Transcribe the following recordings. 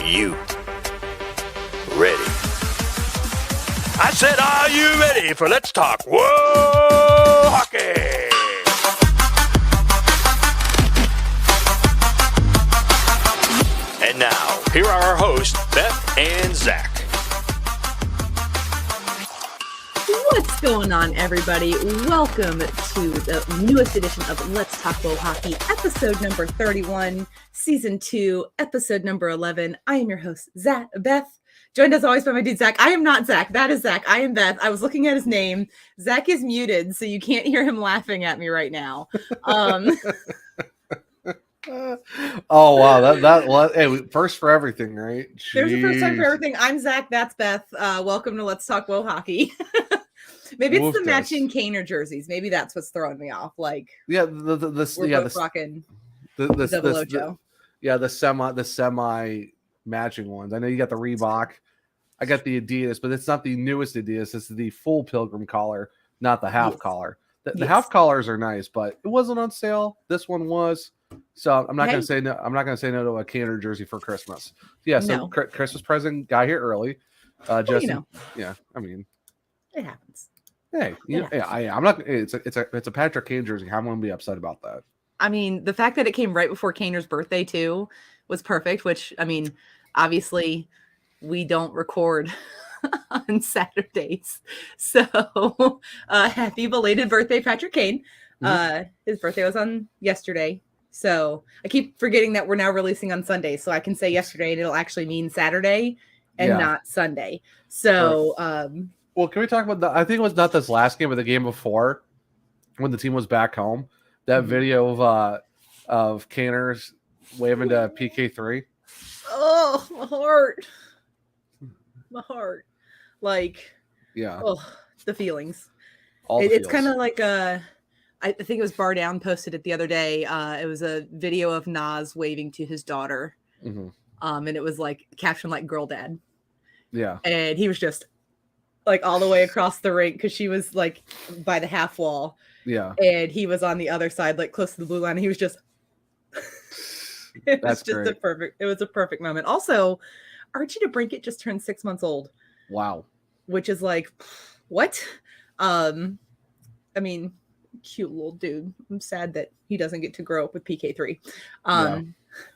you ready? I said, are you ready for Let's Talk Whoa Hockey? And now, here are our hosts, Beth and Zach. What's going on, everybody? Welcome to the newest edition of Let's Talk Whoa Hockey, episode number 31, season 2, episode number 11. I am your host, Beth, joined as always by my dude, Zach. I am not Zach. That is Zach. I am Beth. I was looking at his name. Zach is muted, so you can't hear him laughing at me right now. Oh wow, hey, first for everything, right? There's a first time for everything. I'm Zach. That's Beth. Welcome to Let's Talk Whoa Hockey. Maybe it's the matching Kaner jerseys. Maybe that's what's throwing me off. Like, yeah, rocking the semi matching ones. I know you got the Reebok. I got the Adidas, but it's not the newest Adidas. It's the full Pilgrim collar, not the half collar. The half collars are nice, but it wasn't on sale. This one was. So I'm not gonna say no. I'm not gonna say no to a Kaner jersey for Christmas. Yeah, so Christmas present got here early. Yeah, I mean, it happens. Hey, I'm not. It's a Patrick Kane jersey. How am I gonna be upset about that? I mean, the fact that it came right before Kaner's birthday too was perfect. Which, I mean, obviously we don't record on Saturdays, so happy belated birthday, Patrick Kane. His birthday was on yesterday. So I keep forgetting that we're now releasing on Sunday, so I can say yesterday and it'll actually mean Saturday and not Sunday. So, well, can we talk about I think it was not this last game, but the game before when the team was back home. That video of Kaner's waving to PK3. Oh, my heart. Like, the feelings. It's kind of like I think it was Bar Down posted it the other day. It was a video of Nas waving to his daughter. And it was like captioned like girl dad. Yeah. And he was just like all the way across the rink because she was like by the half wall. Yeah. And he was on the other side, like close to the blue line. And he was just it was a perfect moment. Also, Archie DeBrincat just turned 6 months old. Wow. Which is like, what? I mean, cute little dude. I'm sad that he doesn't get to grow up with PK3.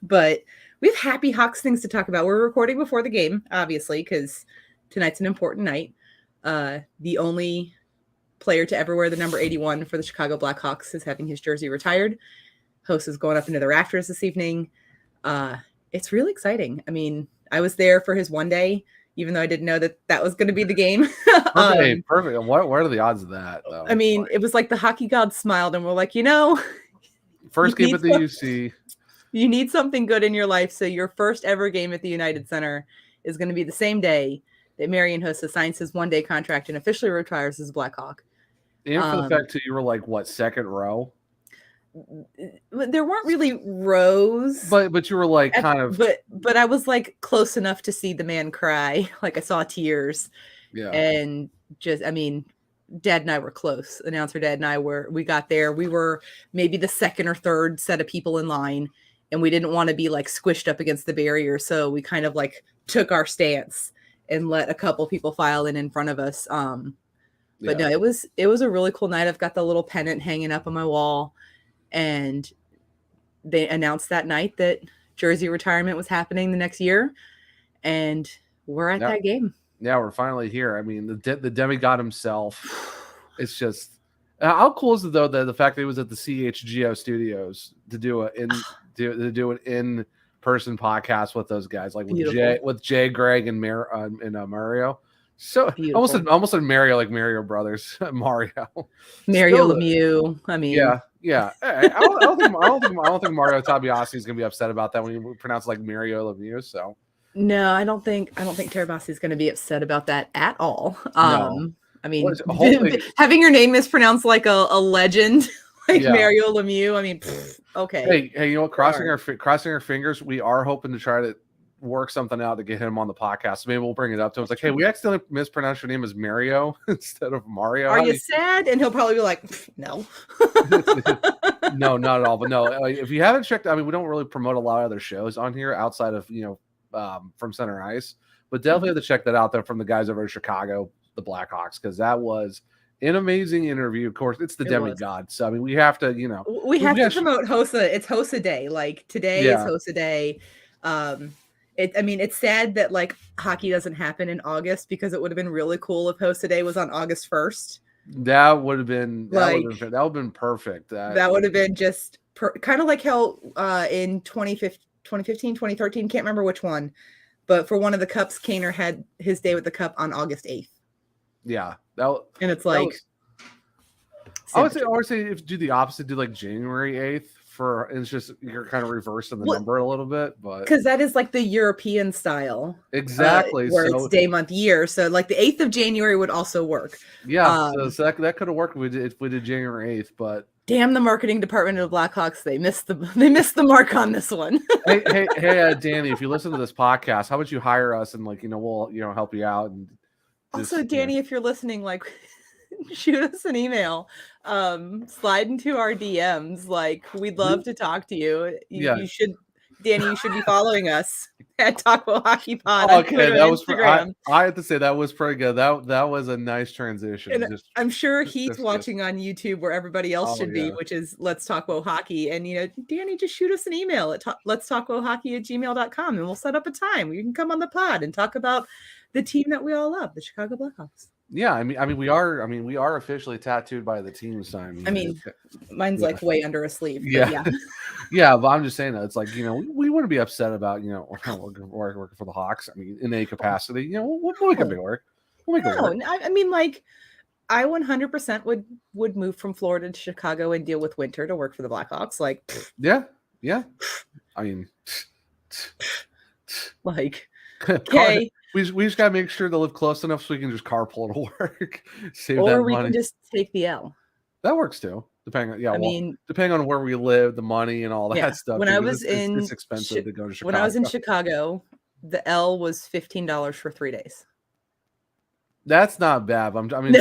But we have happy Hawks things to talk about. We're recording before the game, obviously, because tonight's an important night. The only player to ever wear the number 81 for the Chicago Blackhawks is having his jersey retired. Hossa is going up into the rafters this evening. It's really exciting. I mean, I was there for his one day, even though I didn't know that was going to be the game. Perfect. What are the odds of that, though? I mean, it was like the hockey gods smiled and were like, first game at the UC. You need something good in your life. So your first ever game at the United Center is going to be the same day that Marián Hossa signs his one-day contract and officially retires as a Blackhawk. And for the fact that you were like, what, second row? There weren't really rows, but you were like but I was like close enough to see the man cry. Like I saw tears. Yeah. And just, I mean, Dad and I were close. Announcer Dad and I we got there. We were maybe the second or third set of people in line, and we didn't want to be like squished up against the barrier. So we kind of like took our stance and let a couple people file in front of us. But no, it was a really cool night. I've got the little pennant hanging up on my wall. And they announced that night that jersey retirement was happening the next year, and we're at that game. Yeah, we're finally here. I mean, the demigod himself. It's just how cool is it though that the fact that he was at the CHGO studios to do an in-person podcast with those guys, like with Jay, Greg, and Mario. So almost a Mario, like Mario Brothers, Mario Lemieux. I mean, yeah. I don't think Mario Tabiasi is gonna be upset about that when you pronounce it like Mario Lemieux. So no, I don't think Tabiasi is gonna be upset about that at all. No. I mean, having your name mispronounced like a legend, like Mario Lemieux. I mean, okay. Hey, you know what? Crossing our fingers. We are hoping to try to work something out to get him on the podcast. So maybe we'll bring it up to him. It's like, hey, we accidentally mispronounced your name as Mario instead of Mario. Are you sad? And he'll probably be like, no. No, not at all. But no, if you haven't checked, I mean, we don't really promote a lot of other shows on here outside of, from Center Ice, but definitely have to check that out there from the guys over in Chicago, the Blackhawks, because that was an amazing interview. Of course, it's the demigod. So I mean, we have to, we have to promote Hossa. It's Hossa Day. Like today is Hossa Day. It's sad that like hockey doesn't happen in August, because it would have been really cool if Hossa Day was on August 1st. That would have been perfect. That would have been just kind of like how in 2015, 2013, can't remember which one, but for one of the cups, Kaner had his day with the cup on August 8th. Yeah. And it's like, I would say if do the opposite, do like January 8th it's just, you're kind of reversing the number a little bit, but because that is like the European style. Exactly. Where it's day, month, year. So like the 8th of January would also work. Yeah. So that could have worked if we did January 8th, but damn the marketing department of the Blackhawks. They missed the mark on this one. hey, Danny, if you listen to this podcast, how about you hire us and like, we'll, help you out. And also, Danny, if you're listening, like, shoot us an email, slide into our DMs. Like, we'd love to talk to you. You should, Danny, you should be following us at Talkable Hockey Pod. Okay, that was I have to say that was pretty good. That was a nice transition. And I'm sure he's watching on YouTube where everybody else should be, which is Let's Talk About Hockey. And Danny, just shoot us an email at letstalkabouthockey@gmail.com, and we'll set up a time where you can come on the pod and talk about the team that we all love, the Chicago Blackhawks. Yeah, I mean, we are officially tattooed by the team. So mine's like way under a sleeve. Yeah, yeah, but I'm just saying that it's like we wouldn't be upset about working for the Hawks. I mean, in any capacity, we'll make it work. We'll make it work. I mean, like, I 100% would move from Florida to Chicago and deal with winter to work for the Blackhawks. Like, yeah. I mean, like, okay. We just gotta make sure to live close enough so we can just carpool to work, save or that we money. Can just take the L. That works too, depending on where we live, the money and all that stuff. When I was it's expensive to go to Chicago. When I was in Chicago, the L was $15 for 3 days. That's not bad. In terms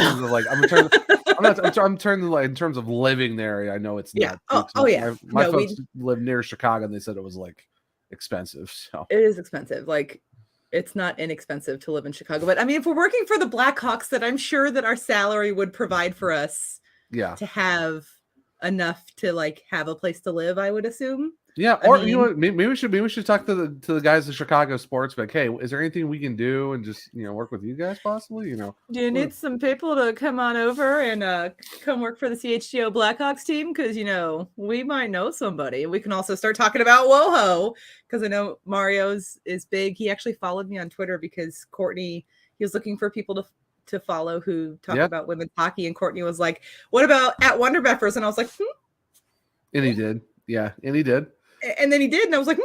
of living there, I know it's not. Yeah. My folks live near Chicago, and they said it was like expensive. So it is expensive. Like, it's not inexpensive to live in Chicago. But I mean, if we're working for the Blackhawks, that I'm sure that our salary would provide for us to have enough to like have a place to live, I would assume. Yeah, or maybe we should talk to the guys of Chicago sports. Like, hey, is there anything we can do and just work with you guys possibly? Do you need some people to come on over and come work for the CHGO Blackhawks team? Because we might know somebody. We can also start talking about WoHo, because I know Mario's is big. He actually followed me on Twitter because Courtney, he was looking for people to follow who talk about women's hockey, and Courtney was like, "What about at Wonder Beffers?" And I was like, And he did, and he did. And then he did, and I was like, me.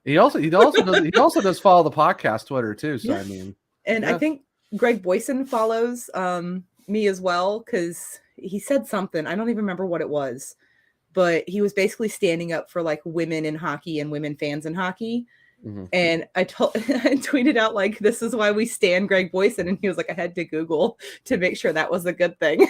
He also does follow the podcast Twitter too. So I mean, I think Greg Boyson follows me as well, because he said something. I don't even remember what it was, but he was basically standing up for like women in hockey and women fans in hockey. Mm-hmm. And I tweeted out like, "This is why we stan Greg Boyson," and he was like, "I had to Google to make sure that was a good thing."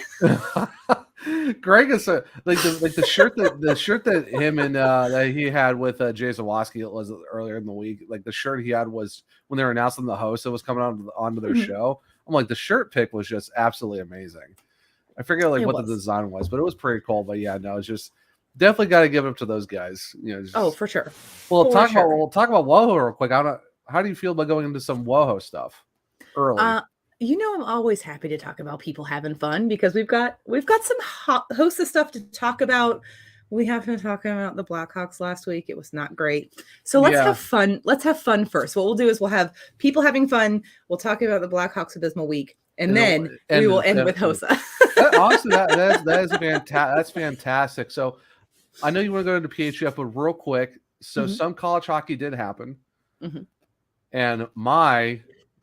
Greg is the shirt that him and that he had with Jay Zawoski, it was earlier in the week. Like the shirt he had was when they were announcing the host that was coming onto their show. I'm like, the shirt pick was just absolutely amazing. I forget what the design was, but it was pretty cool. But yeah, no, it's just definitely got to give it up to those guys. For sure. Well, we'll talk about WoHo real quick. How do you feel about going into some WoHo stuff early? I'm always happy to talk about people having fun, because we've got some Hossa stuff to talk about. We have to talk about the Blackhawks last week. It was not great. So let's have fun. Let's have fun first. What we'll do is we'll have people having fun. We'll talk about the Blackhawks abysmal week, and then we will end with Hossa. Honestly, that's fantastic. So I know you want to go into PHF, but real quick. So some college hockey did happen, and my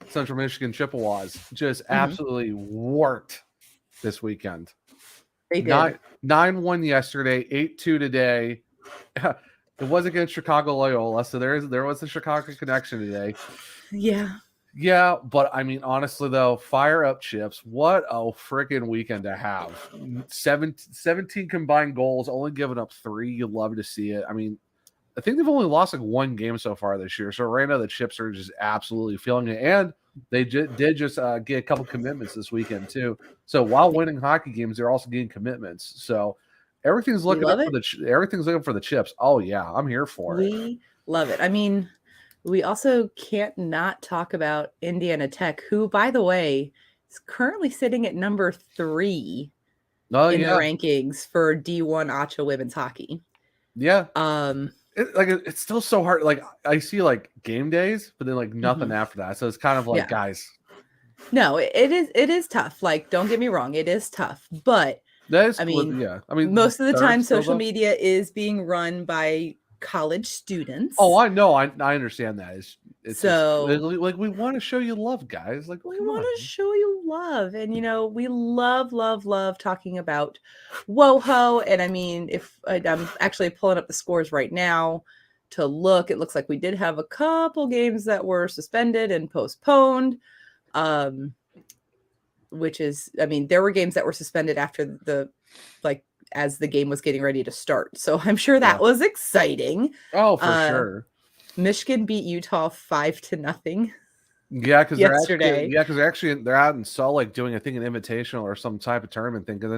Central Michigan Chippewas just absolutely worked this weekend. They did. 9-1 yesterday, 8-2 today. It was against Chicago Loyola, so there was a Chicago connection today. Yeah, but I mean, honestly though, fire up Chips. What a freaking weekend to have. 17 combined goals, only giving up 3. You love to see it. I mean, I think they've only lost like one game so far this year. So right now the Chips are just absolutely feeling it, and they did just get a couple commitments this weekend too. So while winning hockey games, they're also getting commitments. So everything's looking up for everything's looking for the Chips. Oh yeah, I'm here for it. We love it. I mean, we also can't not talk about Indiana Tech, who, by the way, is currently sitting at number 3 in the rankings for D1 ACHA women's hockey. Yeah. It's still so hard. Like I see like game days, but then like nothing after that. So it's kind of like, guys. No, it is tough. Like, don't get me wrong, it is tough. But that is, most of the time social media is being run by college students. Oh, I know. I understand that. It's so just, like we want to show you love, guys. Like we want to show you love, and we love talking about WoHo. And I mean, if I'm actually pulling up the scores right now to look, it looks like we did have a couple games that were suspended and postponed. Which is, I mean, there were games that were suspended after as the game was getting ready to start. So I'm sure that was exciting. Oh, for sure. Michigan beat Utah 5-0. Yeah, because yesterday. They're out in Salt Lake doing, I think, an invitational or some type of tournament thing. Because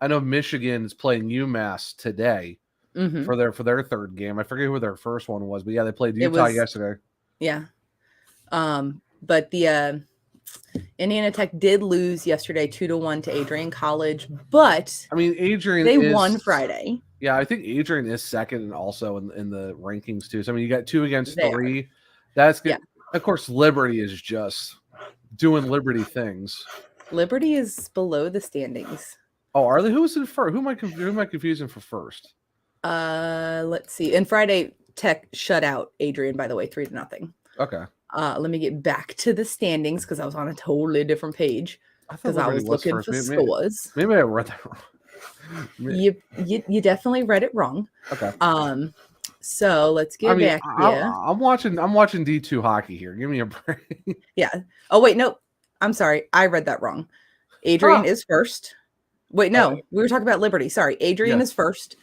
I know Michigan is playing UMass today for their third game. I forget who their first one was, but yeah, they played Utah yesterday. Yeah. But the Indiana Tech did lose yesterday 2-1 to Adrian College, but I mean, they won Friday. Yeah, I think Adrian is second and also in the rankings too. So I mean, you got 2 against 3. That's good. Yeah. Of course, Liberty is just doing Liberty things. Liberty is below the standings. Oh, are they? Who's in first? Who am I confusing for first? Let's see. And Friday, Tech shut out Adrian, by the way, 3-0. Okay. Let me get back to the standings because I was on a totally different page because I was looking for scores. Maybe I read that wrong. You definitely read it wrong. Okay. So let's get back here. I'm watching D2 hockey here. Give me a break. Yeah. Oh wait, no. I'm sorry. I read that wrong. Adrian is first. Wait, no. We were talking about Liberty. Sorry. Adrian is first.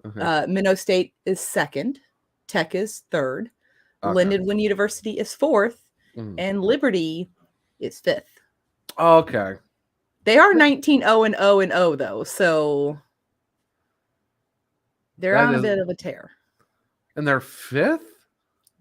Okay. Minnow State is second. Tech is third. Okay. Lindenwood University is fourth. And Liberty is fifth. Okay. They are 19-0-0 though, so they're on a bit of a tear. And they're fifth?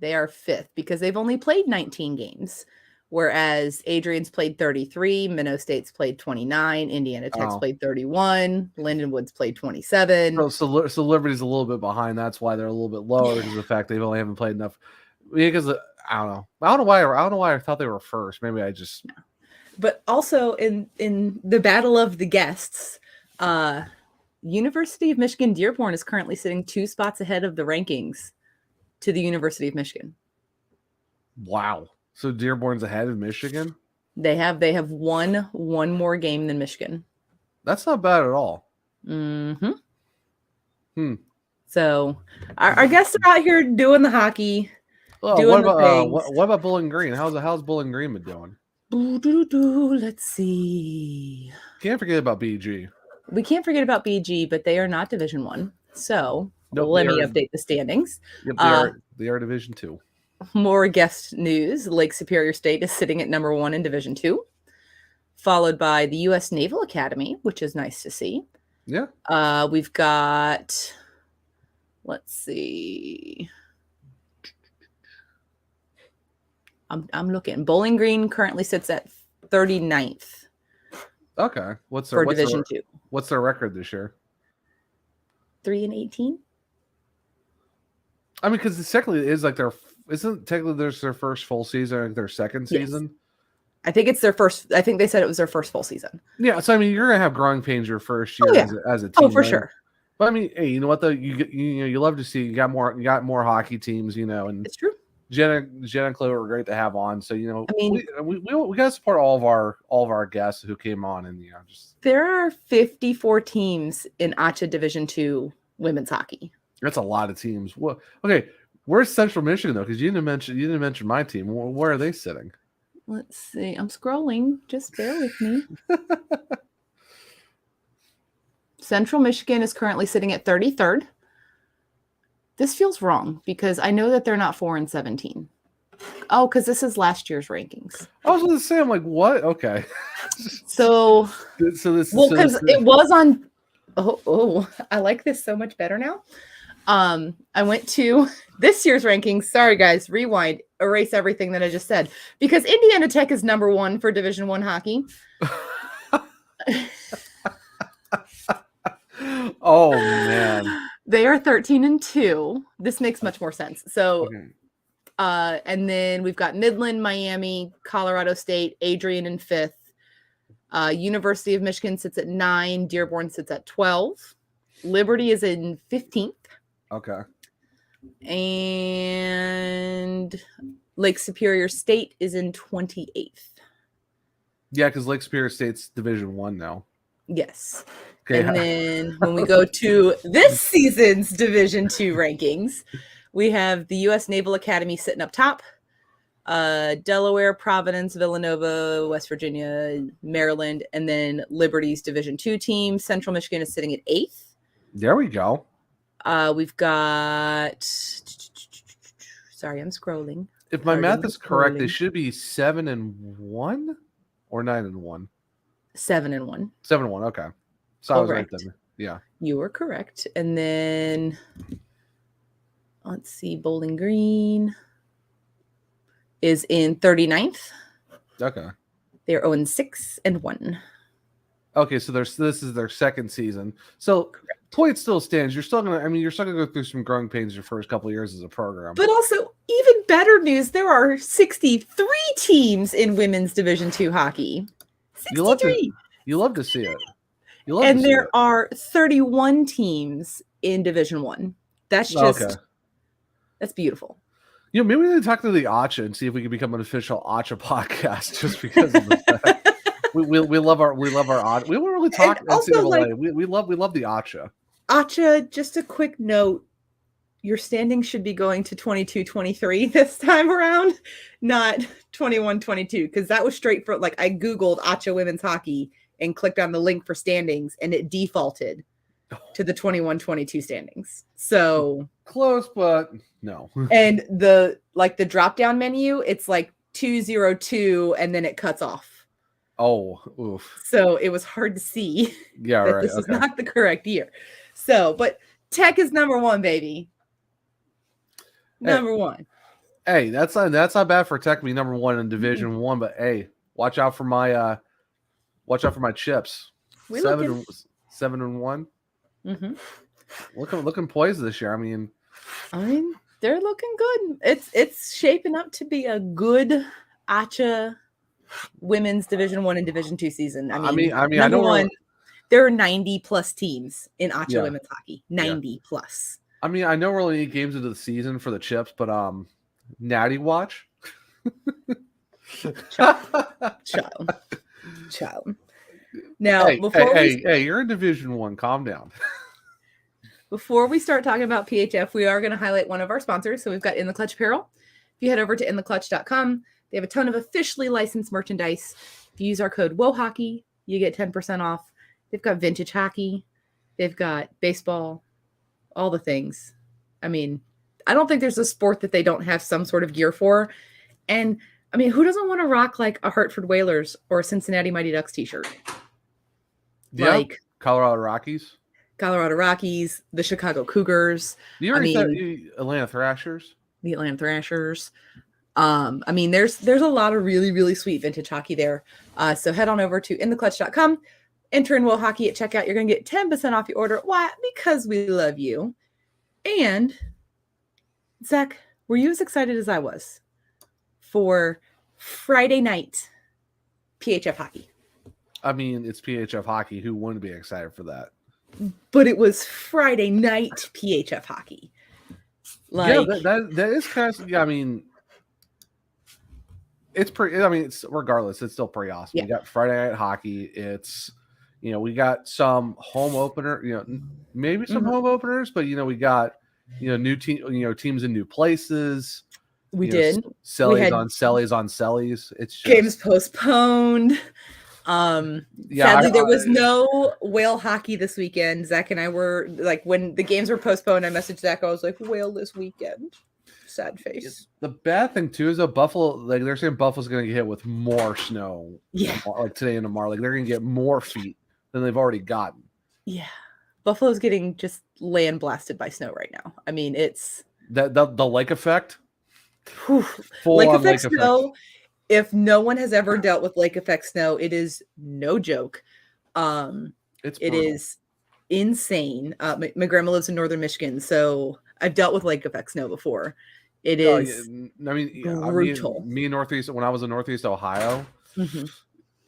They are fifth because they've only played 19 games, whereas Adrian's played 33, Minnow State's played 29, Indiana Tech's played 31, Lindenwood's played 27. So Liberty's a little bit behind. That's why they're a little bit lower because of the fact they only haven't played enough. Because I don't know. I don't know why I thought they were first. Maybe I just. But also in the battle of the guests, University of Michigan Dearborn is currently sitting 2 spots ahead of the rankings to the University of Michigan. Wow. So Dearborn's ahead of Michigan? They have one more game than Michigan. That's not bad at all. So our guests are out here doing the hockey. What about Bowling Green? How's Bowling Green been doing? Let's see. Can't forget about BG. We can't forget about BG, but they are not Division I. So let me update the standings. Yep, they are Division 2. More guest news. Lake Superior State is sitting at number 1 in Division 2, followed by the U.S. Naval Academy, which is nice to see. Yeah. We've got, let's see. I'm looking. Bowling Green currently sits at 39th. Okay. What's Division 2? What's their record this year? 3-18. I mean, because technically it is like their first full season, like their second season. I think it's their first. I think they said it was their first full season. Yeah, so I mean, you're gonna have growing pains your first year as a team. Oh, for sure. But I mean, hey, you know what though? You love to see you got more hockey teams, and it's true. Jenna and Chloe were great to have on. So I mean, we got to support all of our guests who came on, and just there are 54 teams in ACHA Division 2 women's hockey. That's a lot of teams. Well, okay, where's Central Michigan though? Because you didn't mention my team. Where are they sitting? Let's see. I'm scrolling. Just bear with me. Central Michigan is currently sitting at 33rd. This feels wrong because I know that they're not 4-17. Oh, because this is last year's rankings. I was going to say, I'm like, what? Okay. So this because it was on. Oh, I like this so much better now. I went to this year's rankings. Sorry, guys. Rewind. Erase everything that I just said. Because Indiana Tech is number 1 for Division I hockey. Oh, man. They are 13-2. This makes much more sense. So, and then we've got Midland, Miami, Colorado State, Adrian in 5th. University of Michigan sits at 9. Dearborn sits at 12. Liberty is in 15th. Okay. And Lake Superior State is in 28th. Yeah, because Lake Superior State's Division I now. Yes. Okay. And then when we go to this season's Division II rankings, we have the U.S. Naval Academy sitting up top. Delaware, Providence, Villanova, West Virginia, Maryland, and then Liberty's Division II team. Central Michigan is sitting at 8th. There we go. We've got. Sorry, I'm scrolling. If my math is correct, they should be 7-1 or 9-1. 7-1. 7-1. Okay. So I was right then. Yeah. You were correct. And then let's see, Bowling Green is in 39th. Okay. They're 0-6-1. Okay, so this is their second season. So point still stands. You're still gonna go through some growing pains your first couple of years as a program. But also, even better news, there are 63 teams in women's Division II hockey. 63. You love to see it. And there are 31 teams in Division I. That's just that's beautiful. You know, maybe we need to talk to the ACHA and see if we can become an official ACHA podcast just because of the we love our ACHA. We don't really talk NCAA. We love the ACHA. ACHA, just a quick note, your standings should be going to 22-23 this time around, not 21-22, because that was straight for I Googled ACHA women's hockey and clicked on the link for standings and it defaulted to the 21-22 standings. So close, but no. And the drop down menu, it's 202 and then it cuts off. Oh, oof. So it was hard to see that this is not the correct year. So, but Tech is number 1, baby. Number 1. Hey, that's not bad for Tech to be number 1 in Division I, but hey, watch out for my chips. 7-1. Mm-hmm. Looking poised this year. I mean, they're looking good. It's shaping up to be a good ACHA women's Division I and Division II season. I mean, I know there are 90 plus teams in ACHA women's hockey. 90 plus. I mean, I know we're only 8 games into the season for the chips, but Natty watch. Child. Now, hey, you're in Division I. Calm down. Before we start talking about PHF, we are going to highlight one of our sponsors. So we've got In the Clutch Apparel. If you head over to intheclutch.com, they have a ton of officially licensed merchandise. If you use our code WOHOCKEY, you get 10% off. They've got vintage hockey. They've got baseball, all the things. I mean, I don't think there's a sport that they don't have some sort of gear for. And I mean, who doesn't want to rock a Hartford Whalers or a Cincinnati Mighty Ducks t-shirt? Yeah, Colorado Rockies, the Chicago Cougars. Atlanta Thrashers. The Atlanta Thrashers. I mean, there's a lot of really, really sweet vintage hockey there. So head on over to intheclutch.com, enter in WOHOCKEY at checkout. You're going to get 10% off your order. Why? Because we love you. And Zach, were you as excited as I was for Friday night PHF hockey? I mean, it's PHF hockey. Who wouldn't be excited for that? But it was Friday night PHF hockey. That is kind of. Yeah, I mean, it's pretty. I mean, it's regardless. It's still pretty awesome. Yeah. We got Friday night hockey. It's we got some home opener. Maybe some home openers, but we got new teams in new places. We did. Sellies on sellies on sellies. It's just, games postponed. Sadly, there was no whale hockey this weekend. Zach and I were like, when the games were postponed, I messaged Zach. I was like, whale this weekend. Sad face. The bad thing too is that Buffalo, like they're saying Buffalo's going to get hit with more snow. Yeah. Like today and tomorrow. Like they're going to get more feet than they've already gotten. Yeah. Buffalo's getting just land blasted by snow right now. I mean, it's the lake effect. Lake effect snow. If no one has ever dealt with lake effect snow, it is no joke. It is insane. My grandma lives in northern Michigan, so I've dealt with lake effect snow before. It is brutal. Me Northeast, when I was in Northeast Ohio,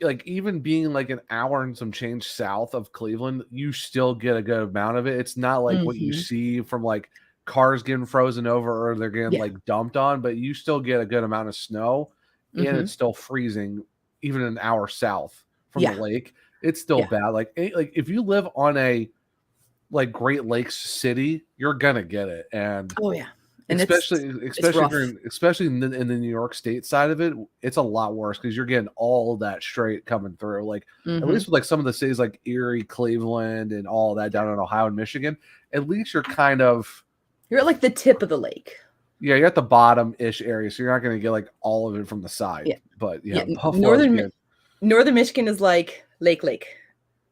like even being like an hour and some change south of Cleveland, you still get a good amount of it. It's not like what you see from like cars getting frozen over or they're getting like dumped on, but you still get a good amount of snow. And it's still freezing even an hour south from the lake. It's still bad. Like if you live on a like Great Lakes city, you're gonna get it. And and especially in the New York State side of it, it's a lot worse because you're getting all of that straight coming through. Like at least with like some of the cities like Erie, Cleveland, and all that down in Ohio and Michigan, at least you're at like the tip of the lake. Yeah, you're at the bottom-ish area, so you're not going to get like all of it from the side. Yeah. But Northern Michigan is like lake.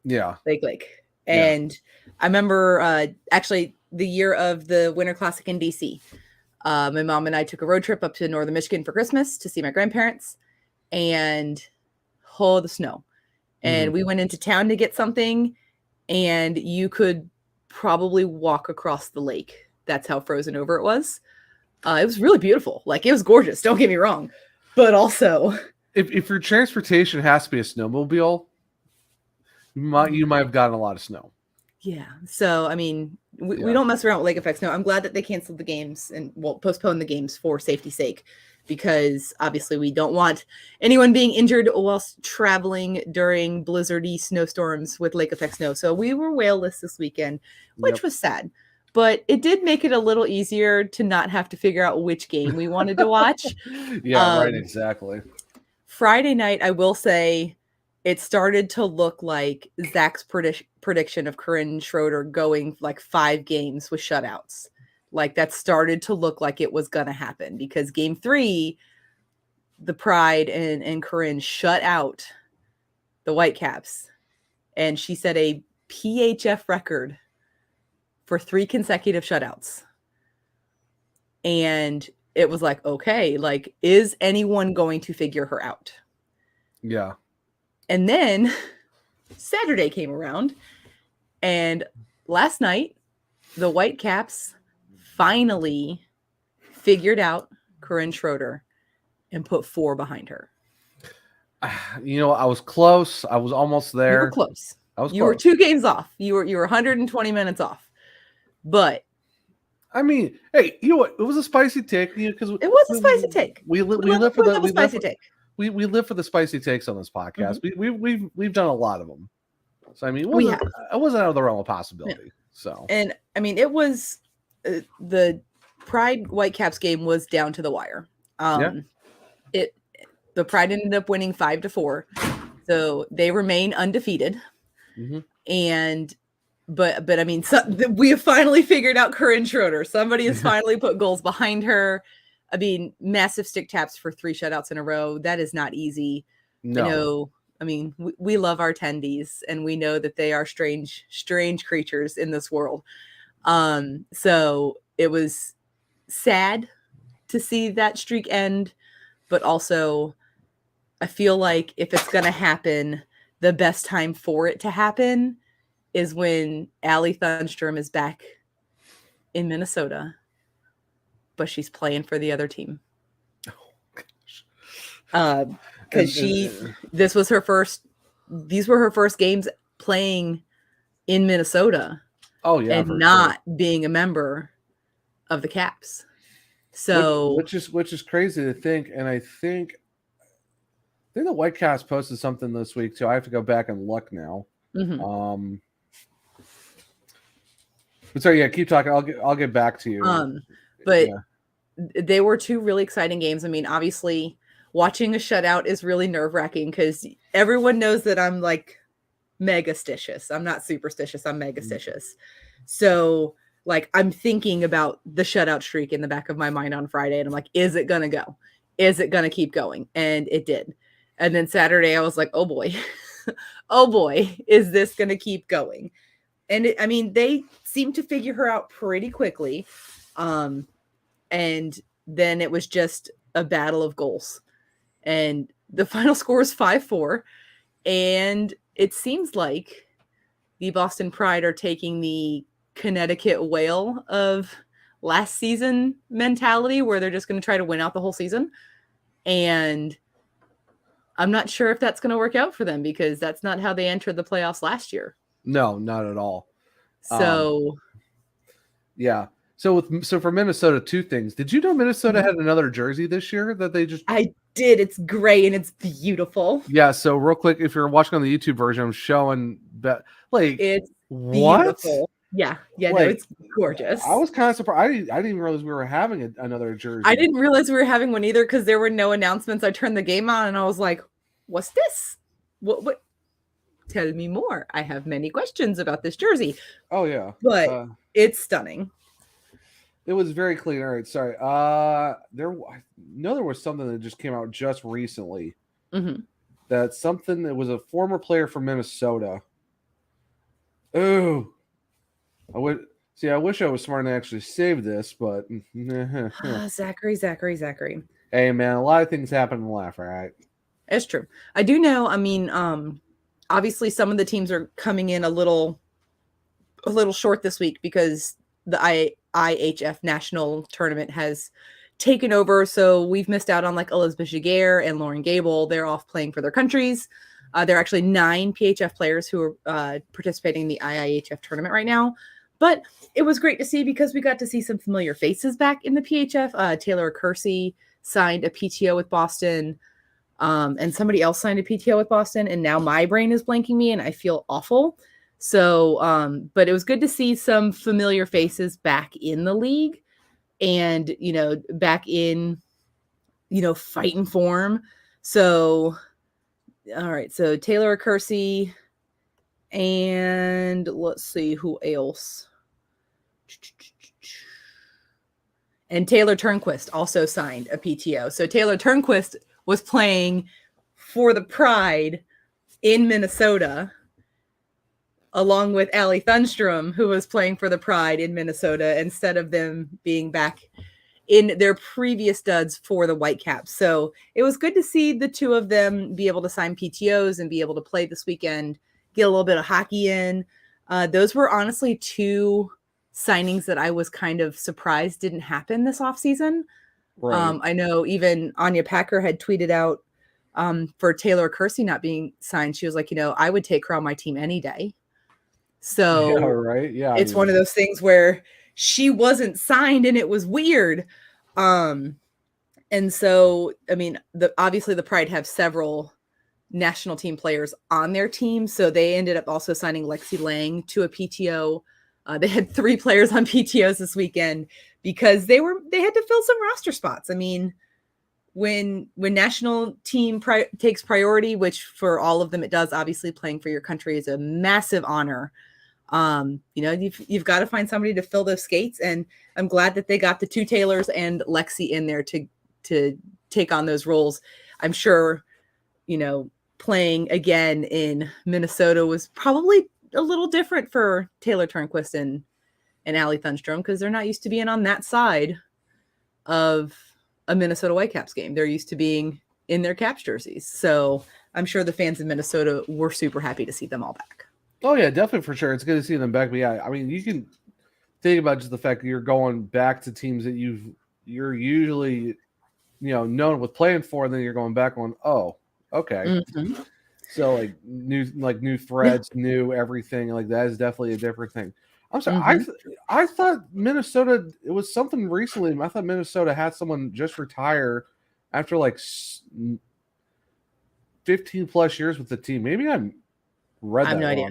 Yeah. Lake. And I remember actually the year of the Winter Classic in DC. My mom and I took a road trip up to northern Michigan for Christmas to see my grandparents, and the snow. And we went into town to get something, and you could probably walk across the lake. That's how frozen over it was. It was really beautiful. Like, it was gorgeous. Don't get me wrong. But also, if your transportation has to be a snowmobile, you might have gotten a lot of snow. Yeah. So, I mean, we don't mess around with lake effect snow. I'm glad that they canceled the games and postponed the games for safety's sake, because obviously we don't want anyone being injured whilst traveling during blizzardy snowstorms with lake effect snow. So we were whale-less this weekend, which was sad. But it did make it a little easier to not have to figure out which game we wanted to watch. Right, exactly. Friday night, I will say, it started to look like Zach's prediction of Corinne Schroeder going like 5 games with shutouts. Like, that started to look like it was going to happen, because game 3, the Pride and Corinne shut out the Whitecaps. And she set a PHF record for 3 consecutive shutouts. And it was like, okay, like, is anyone going to figure her out? Yeah. And then Saturday came around, and last night, the Whitecaps finally figured out Corinne Schroeder and put 4 behind her. You know, I was close. I was almost there. You were close. You were 2 games off. You were 120 minutes off. But I mean, hey, you know what? It was a spicy take. Because it was a spicy take. We live for the spicy take. We live for the spicy takes on this podcast. We've done a lot of them. So I mean, it wasn't out of the realm of possibility. Yeah. So, and I mean, it was the Pride Whitecaps game was down to the wire. The Pride ended up winning 5-4, so they remain undefeated. And but I mean, we have finally figured out Corinne Schroeder. Somebody has finally put goals behind her. I mean, massive stick taps for 3 shutouts in a row. That is not easy. No. I mean, we love our tendies, and we know that they are strange creatures in this world. So it was sad to see that streak end, but also I feel like if it's going to happen, the best time for it to happen is when Allie Thunstrom is back in Minnesota, but she's playing for the other team. Because these were her first games playing in Minnesota. Oh yeah, and not being a member of the Caps. So which is crazy to think. And I think the Whitecaps posted something this week too. I have to go back and look now. But sorry, yeah, keep talking. I'll get back to you. But they were 2 really exciting games. I mean, obviously, watching a shutout is really nerve-wracking because everyone knows that I'm like megastitious. I'm not superstitious. I'm megastitious. So like I'm thinking about the shutout streak in the back of my mind on Friday, and I'm like, is it gonna go? Is it gonna keep going? And it did. And then Saturday I was like, oh boy, oh boy, is this gonna keep going? And I mean, they seem to figure her out pretty quickly. And then it was just a battle of goals. And the final score is 5-4. And it seems like the Boston Pride are taking the Connecticut Whale of last season mentality, where they're just going to try to win out the whole season. And I'm not sure if that's going to work out for them, because that's not how they entered the playoffs last year. No, not at all. So, yeah. So for Minnesota, two things. Did you know Minnesota had another jersey this year that they just? I did. It's gray and it's beautiful. Yeah. So real quick, if you're watching on the YouTube version, I'm showing that like it's what? Beautiful. Yeah. Like, no, it's gorgeous. I was kind of surprised. I didn't even realize we were having another jersey. I didn't realize we were having one either, because there were no announcements. I turned the game on and I was like, "What's this? What? Tell me more. I have many questions about this jersey." Oh yeah, but it's stunning. It was very clean. All right, sorry. I know there was something that just came out just recently. Mm-hmm. That was a former player from Minnesota. Oh, I wish I was smart and actually saved this, but Zachary. Hey man, a lot of things happen in life, right? It's true. I do know. I mean, obviously some of the teams are coming in a little short this week because the IHF national tournament has taken over. So we've missed out on like Elizabeth Giguere and Lauren Gable. They're off playing for their countries. There are actually 9 PHF players who are participating in the IIHF tournament right now. But it was great to see, because we got to see some familiar faces back in the PHF. Taylor Kersey signed a PTO with Boston, and somebody else signed a PTO with Boston. And now my brain is blanking me and I feel awful. So, but it was good to see some familiar faces back in the league and, back in, fighting form. So, all right. So Taylor Kersey, and let's see who else. And Taylor Turnquist also signed a PTO. So Taylor Turnquist was playing for the Pride in Minnesota, along with Allie Thunstrom, who was playing for the Pride in Minnesota, instead of them being back in their previous duds for the Whitecaps. So it was good to see the two of them be able to sign PTOs and be able to play this weekend, get a little bit of hockey in. Those were honestly 2 signings that I was kind of surprised didn't happen this offseason. Right. I know even Anya Packer had tweeted out for Taylor Kersey not being signed. She was like, I would take her on my team any day. So yeah, right. Yeah. It's one of those things where she wasn't signed and it was weird. And so, I mean, obviously the Pride have several national team players on their team. So they ended up also signing Lexi Lang to a PTO. They had 3 players on PTOs this weekend because they had to fill some roster spots. I mean, when national team takes priority, which for all of them it does, obviously playing for your country is a massive honor. You've got to find somebody to fill those skates, and I'm glad that they got the 2 Taylors and Lexi in there to take on those roles. I'm sure, playing again in Minnesota was probably a little different for Taylor Turnquist and Allie Thunstrom, because they're not used to being on that side of a Minnesota Whitecaps game. They're used to being in their Caps jerseys. So I'm sure the fans in Minnesota were super happy to see them all back. Oh yeah, definitely, for sure. It's good to see them back. But yeah, I mean, you can think about just the fact that you're going back to teams that you're usually, known with playing for, and then you're going back on, oh, okay. Mm-hmm. So like new threads, new everything, like that is definitely a different thing. I'm sorry, mm-hmm. I thought Minnesota, it was something recently. I thought Minnesota had someone just retire after like 15 plus years with the team. Maybe I read that wrong. I have no idea.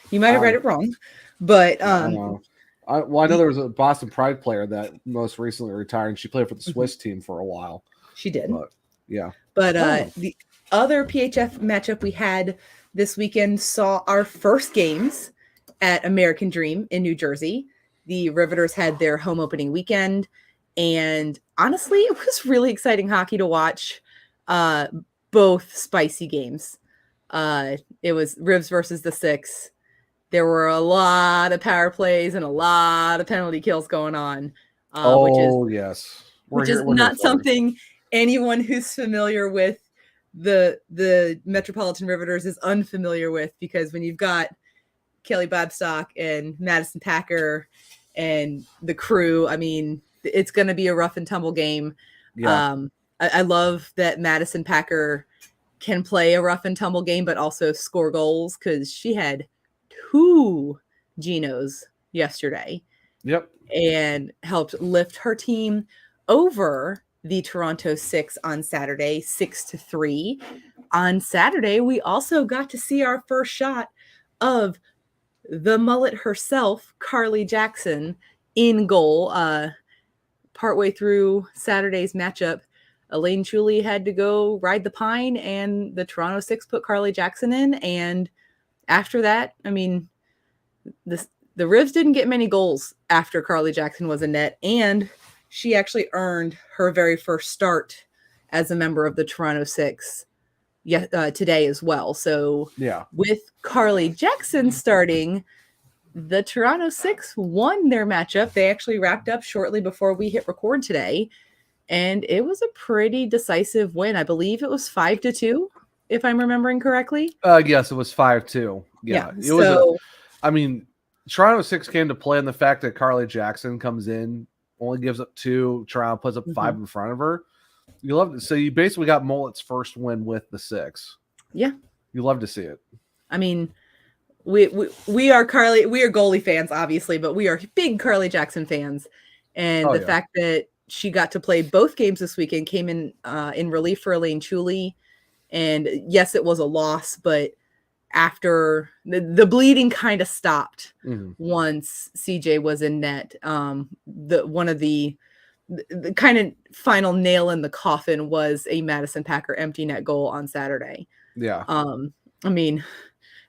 You might have read it wrong, but I know there was a Boston Pride player that most recently retired, and she played for the Swiss team for a while. She did. But, Yeah. But the other PHF matchup we had this weekend saw our first games at American Dream in New Jersey. The Riveters had their home opening weekend, and honestly, it was really exciting hockey to watch. Both spicy games. It was Rivs versus the Six. There were a lot of power plays and a lot of penalty kills going on. Yes. Which is not something anyone who's familiar with the Metropolitan Riveters is unfamiliar with, because when you've got Kelly Babstock and Madison Packer and the crew, I mean, it's going to be a rough and tumble game. Yeah. I love that Madison Packer can play a rough and tumble game, but also score goals, because she had 2 Genos yesterday. Yep. And helped lift her team over the Toronto Six on Saturday, 6-3. On Saturday, we also got to see our first shot of the mullet herself, Carly Jackson, in goal. Partway through Saturday's matchup, Elaine Chuli had to go ride the pine, and the Toronto Six put Carly Jackson in. And after that, I mean, the Rivs didn't get many goals after Carly Jackson was in net, and she actually earned her very first start as a member of the Toronto Six today as well. So with Carly Jackson starting, the Toronto Six won their matchup. They actually wrapped up shortly before we hit record today, and it was a pretty decisive win. I believe it was 5-2, if I'm remembering correctly. Yes, it was 5-2. Yeah. It was Toronto Six came to play on the fact that Carly Jackson comes in, only gives up 2, Toronto puts up 5 in front of her. You love it. So you basically got Mullet's first win with the Six. Yeah. You love to see it. I mean, we are goalie fans, obviously, but we are big Carly Jackson fans. And the fact that she got to play both games this weekend, came in relief for Elaine Chuli. And yes, it was a loss, but after the bleeding kind of stopped once CJ was in net. One of the kind of final nail in the coffin was a Madison Packer empty net goal on Saturday. Yeah. I mean,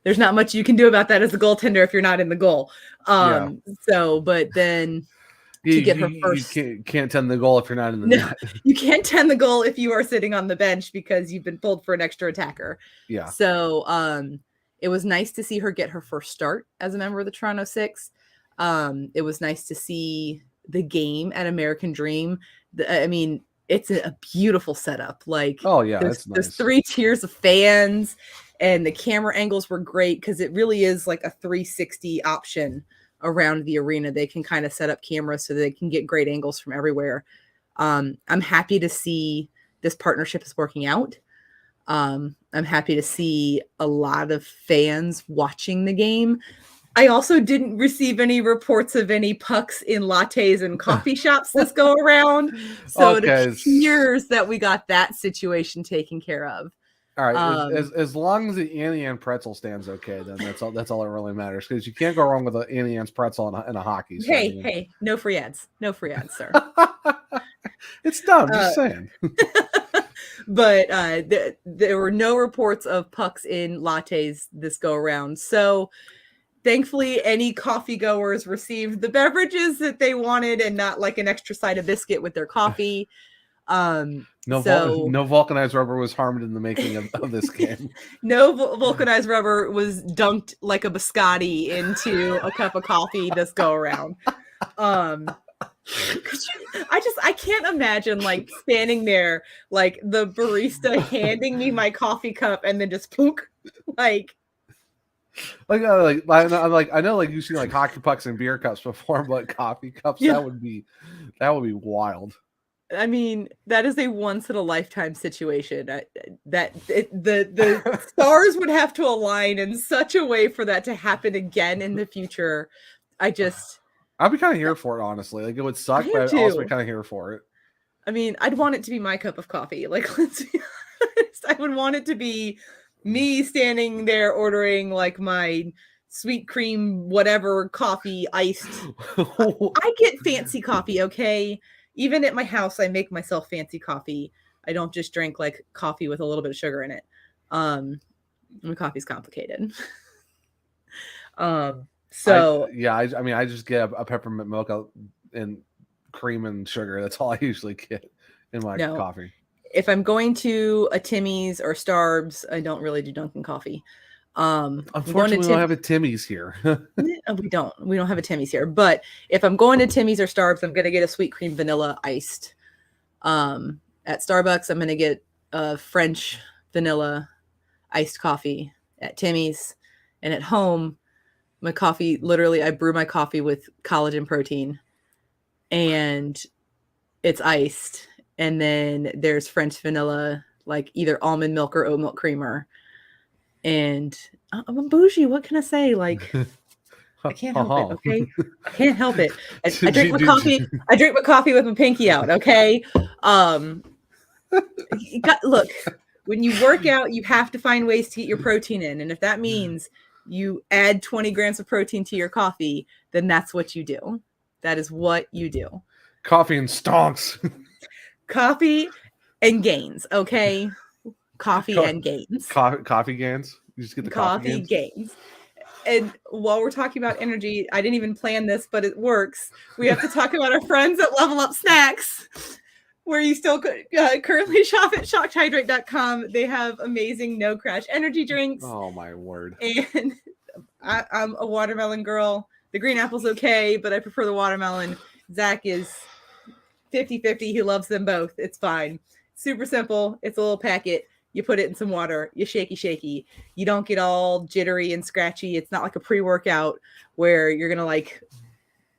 there's not much you can do about that as a goaltender if you're not in the goal. So, but then to get her first, you can't tend the goal if you're not in the net. You can't tend the goal if you are sitting on the bench because you've been pulled for an extra attacker. Yeah. So, it was nice to see her get her first start as a member of the Toronto Six. It was nice to see the game at American Dream. I mean, it's a beautiful setup. Like, it's nice. There's 3 tiers of fans, and the camera angles were great because it really is like a 360 option around the arena. They can kind of set up cameras so they can get great angles from everywhere. I'm happy to see this partnership is working out. I'm happy to see a lot of fans watching the game. I also didn't receive any reports of any pucks in lattes and coffee shops this go around. So it appears that we got that situation taken care of. All right. As long as the Annie Ann's pretzel stands okay, then that's all that really matters, because you can't go wrong with an Annie Ann's pretzel in a hockey. So hey, no free ads. No free ads, sir. It's done. Just saying. But there were no reports of pucks in lattes this go around. So thankfully, any coffee goers received the beverages that they wanted and not like an extra side of biscuit with their coffee. No vulcanized rubber was harmed in the making of this game. No vulcanized rubber was dunked like a biscotti into a cup of coffee this go around. I can't imagine like standing there, like the barista handing me my coffee cup and then just pook, I know you've seen like hockey pucks and beer cups before, but coffee cups, that would be wild. I mean, that is a once in a lifetime situation. The stars would have to align in such a way for that to happen again in the future. I'd be kind of here for it, honestly. Like, it would suck, but I'd also be kind of here for it. I mean, I'd want it to be my cup of coffee. Like, let's be honest. I would want it to be me standing there ordering like my sweet cream, whatever coffee, iced. I get fancy coffee, okay? Even at my house, I make myself fancy coffee. I don't just drink like coffee with a little bit of sugar in it. Coffee's complicated. So I just get a peppermint milk and cream and sugar. That's all I usually get in my coffee. If I'm going to a Timmy's or Starbucks, I don't really do Dunkin' coffee. Unfortunately, we don't have a Timmy's here. We don't have a Timmy's here. But if I'm going to Timmy's or Starbucks, I'm going to get a sweet cream vanilla iced. At Starbucks, I'm going to get a French vanilla iced coffee. At Timmy's, and at home, my coffee, literally, I brew my coffee with collagen protein, and it's iced. And then there's French vanilla, like either almond milk or oat milk creamer. And I'm bougie. What can I say? Like, I can't help it. Okay, I can't help it. I drink my coffee. I drink my coffee with my pinky out. Okay. Look, when you work out, you have to find ways to get your protein in, and if that means you add 20 grams of protein to your coffee, then that's what you do. That is what you do. Coffee and stonks. Coffee and gains, okay? Coffee and gains. Coffee gains? You just get the coffee gains. And while we're talking about energy, I didn't even plan this, but it works. We have to talk about our friends at Level Up Snacks, where you still currently shop at shockedhydrate.com. They have amazing no crash energy drinks. Oh, my word. And I'm a watermelon girl. The green apple's okay, but I prefer the watermelon. Zach is 50-50. He loves them both. It's fine. Super simple. It's a little packet. You put it in some water. You shaky. You don't get all jittery and scratchy. It's not like a pre-workout where you're going to like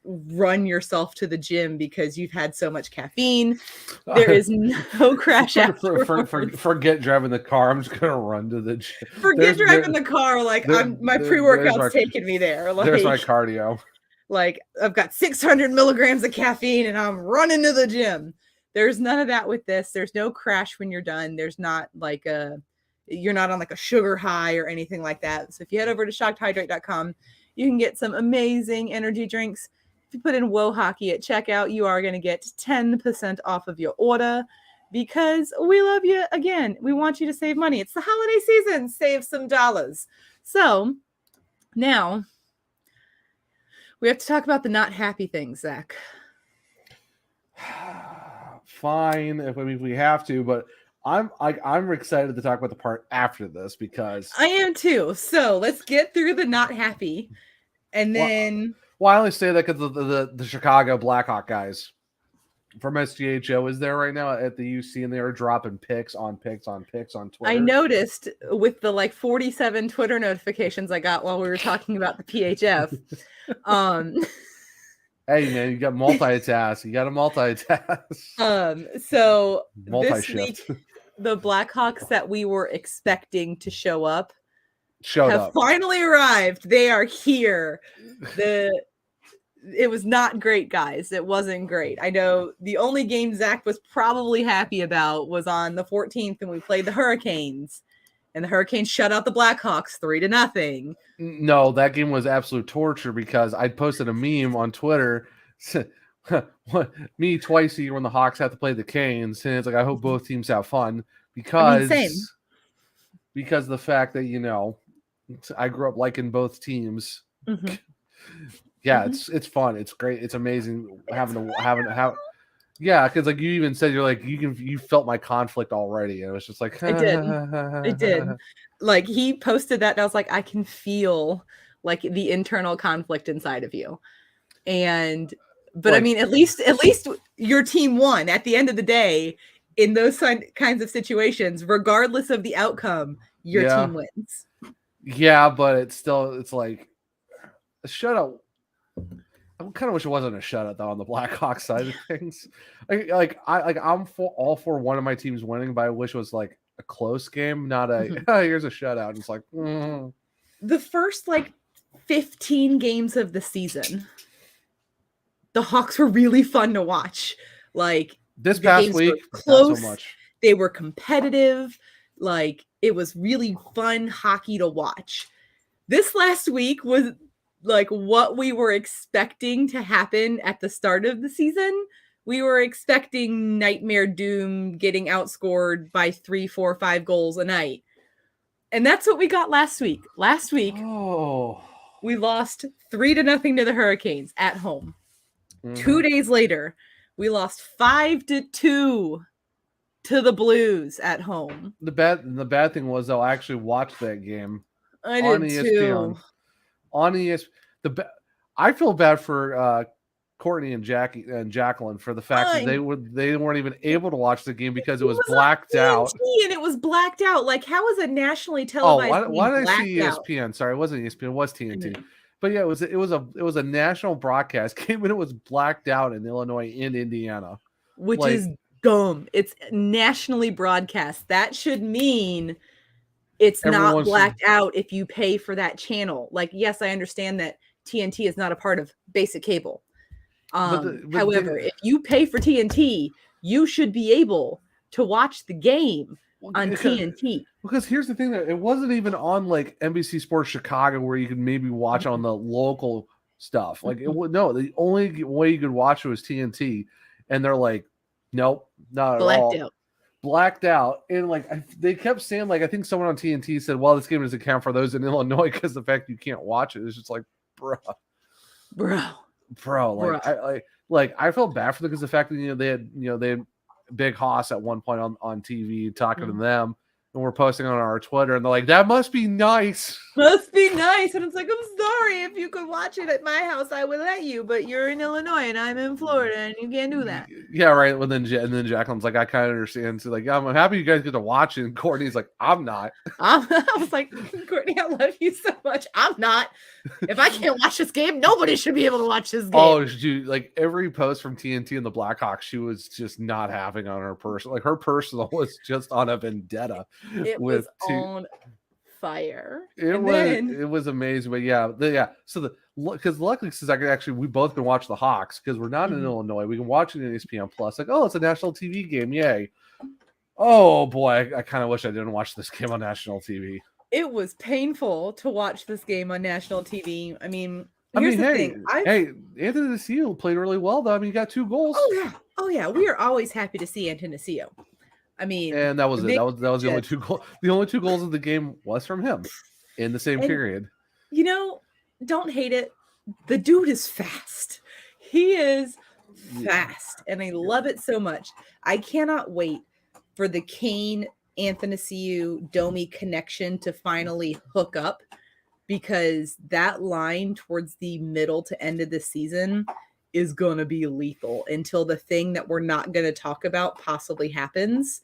run yourself to the gym because you've had so much caffeine. There is no crash afterwards. Forget driving the car. I'm just going to run to the gym. Forget driving the car. Like my pre-workout's taking me there. Like, there's my cardio. Like I've got 600 milligrams of caffeine and I'm running to the gym. There's none of that with this. There's no crash when you're done. There's not like you're not on like a sugar high or anything like that. So if you head over to shockedhydrate.com, you can get some amazing energy drinks. If you put in Whoa Hockey at checkout, you are going to get 10% off of your order because we love you. Again, we want you to save money. It's the holiday season. Save some dollars. So now we have to talk about the not happy things, Zach. Fine, if we have to, but I'm excited to talk about the part after this because I am too. So let's get through the not happy, and then. Well, I only say that because the Chicago Blackhawk guys from SGHO is there right now at the UC, and they are dropping picks on Twitter. I noticed with the like 47 Twitter notifications I got while we were talking about the PHF. Hey man, you got multitask. You got to multitask. So this week, the Blackhawks that we were expecting to show up have finally arrived. They are here. It was not great, guys. It wasn't great. I know the only game Zach was probably happy about was on the 14th when we played the Hurricanes. And the Hurricanes shut out the Blackhawks 3-0. No, that game was absolute torture because I posted a meme on Twitter. Me twice a year when the Hawks have to play the Canes, and it's like I hope both teams have fun because the fact that I grew up liking both teams. Mm-hmm. Yeah, it's fun. It's great. It's amazing having. Yeah, because like you even said, you're like you felt my conflict already, and it was just like I did. Like he posted that, and I was like, I can feel like the internal conflict inside of you. But I mean, at least your team won. At the end of the day, in those kinds of situations, regardless of the outcome, your team wins. Yeah, but it's like a shutout. I kind of wish it wasn't a shutout though on the Blackhawks side of things. I'm all for one of my teams winning, but I wish it was like a close game, not here's a shutout. And it's like the first 15 games of the season, the Hawks were really fun to watch. Like this past week, close. Not so much. They were competitive. Like it was really fun hockey to watch. This last week was like what we were expecting to happen at the start of the season, we were expecting Nightmare Doom getting outscored by 3, 4, 5 goals a night. And that's what we got last week. Last week, we lost 3-0 to the Hurricanes at home. 2 days later, we lost 5-2 to the Blues at home. The bad thing was, though, I actually watched that game on ESPN. On ESPN. I feel bad for Courtney and Jacqueline for the fact that they weren't even able to watch the game because it was blacked out. And it was blacked out. Like, how is a nationally televised? Why did I see ESPN? Sorry, it wasn't ESPN. It was TNT. But yeah, it was a national broadcast game, and it was blacked out in Illinois and Indiana, which is dumb. It's nationally broadcast. That should mean it's not blacked out if you pay for that channel. Like, yes, I understand that TNT is not a part of basic cable. However, if you pay for TNT, you should be able to watch the game on TNT. Because here's the thing, that it wasn't even on like NBC Sports Chicago where you could maybe watch on the local stuff. Like the only way you could watch it was TNT, and they're like, nope, not at all. Blacked out. And like they kept saying, like, I think someone on TNT said, well, this game doesn't count for those in Illinois because the fact you can't watch it is just like, bro. I felt bad for them because the fact that they had Big Hoss at one point on TV talking to them, and we're posting on our Twitter, and they're like, that must be nice. Must be nice. And it's like, I'm sorry, if you could watch it at my house, I would let you, but you're in Illinois and I'm in Florida and you can't do that. Yeah, right. Well, then Jacqueline's like, I kind of understand. So like, I'm happy you guys get to watch it. And Courtney's like, I'm not. I was like, Courtney, I love you so much. I'm not. If I can't watch this game, nobody should be able to watch this game. Oh, dude, like every post from TNT and the Blackhawks, she was just not having on her personal. Like her personal was just on a vendetta. It was on fire. It was amazing. But yeah. So because luckily, since we both can watch the Hawks because we're not in Illinois, we can watch it in ESPN Plus. Like, oh, it's a national TV game, yay! Oh boy, I kind of wish I didn't watch this game on national TV. It was painful to watch this game on national TV. I mean, here's the thing. Anthony Nacio played really well, though. I mean, he got 2 goals. Oh yeah. We are always happy to see Anthony Nacio. I mean, and that was it. That was the only 2 goals. The only 2 goals of the game was from him in the same period. Don't hate it. The dude is fast. He is fast, and I love it so much. I cannot wait for the Kane Athanasiou Domi connection to finally hook up, because that line towards the middle to end of the season is going to be lethal until the thing that we're not going to talk about possibly happens.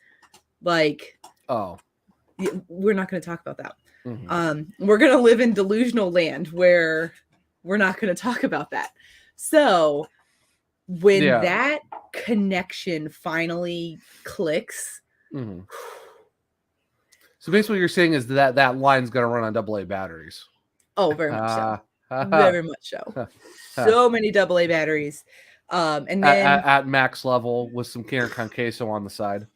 Like, we're not going to talk about that. We're going to live in delusional land where we're not going to talk about that. So when that connection finally clicks. So basically what you're saying is that line's going to run on AA batteries. Oh, very much so. Very much so. So many AA batteries. And then at max level with some Cancun queso on the side.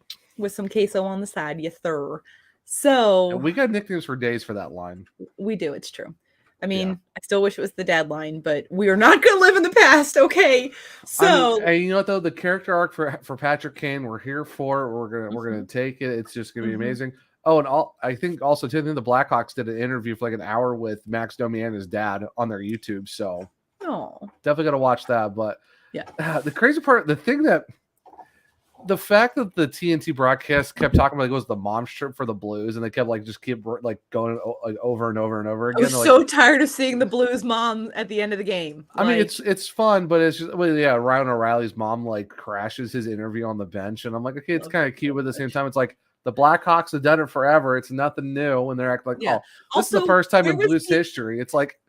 Yes, sir. So and we got nicknames for days for that line. We do. It's true. I mean, I still wish it was the dad line, but we are not going to live in the past. Okay. So, and you know what though? The character arc for Patrick Kane, we're here for it. We're gonna take it. It's just gonna be amazing. Oh, and I think also too, the Blackhawks did an interview for like an hour with Max Domi and his dad on their YouTube. So definitely gotta watch that. But the crazy part, the fact that the TNT broadcast kept talking about it was the mom strip for the Blues, and they kept going over and over and over again. I was so tired of seeing the Blues mom at the end of the game. I mean, it's fun, but it's just Ryan O'Reilly's mom crashes his interview on the bench, and I'm like, okay, it's kind of cute, but at the same time, it's like the Blackhawks have done it forever. It's nothing new, and they're acting like, this is the first time in Blues history. It's like,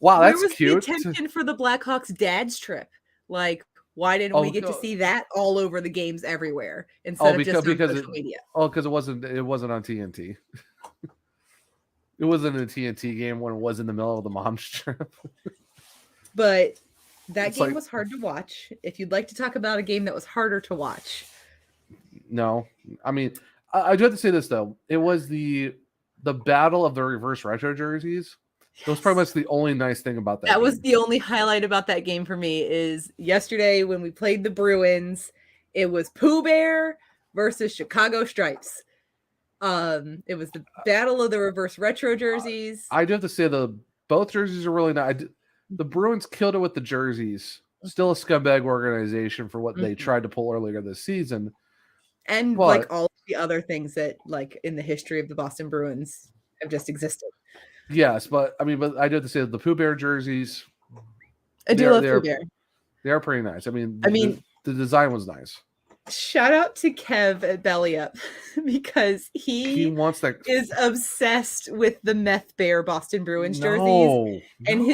wow, that's cute. The attention for the Blackhawks dad's trip, like. Why didn't we get to see that all over the games everywhere instead of just on social media? Because it wasn't on TNT. It wasn't a TNT game when it was in the middle of the mom strip. But that game was hard to watch. If you'd like to talk about a game that was harder to watch. No. I mean, I do have to say this, though. It was the battle of the reverse retro jerseys. That was pretty much the only nice thing about that. That was the only highlight about that game for me. Is yesterday when we played the Bruins, it was Pooh Bear versus Chicago Stripes. It was the battle of the reverse retro jerseys. I do have to say both jerseys are really nice. The Bruins killed it with the jerseys. Still a scumbag organization for what they tried to pull earlier this season. And like all of the other things that like in the history of the Boston Bruins have just existed. Yes, but I do have to say that the Pooh Bear jerseys. I do love Pooh Bear. They are pretty nice. I mean, the design was nice. Shout out to Kev at Belly Up because he wants that is obsessed with the Meth Bear Boston Bruins jerseys. And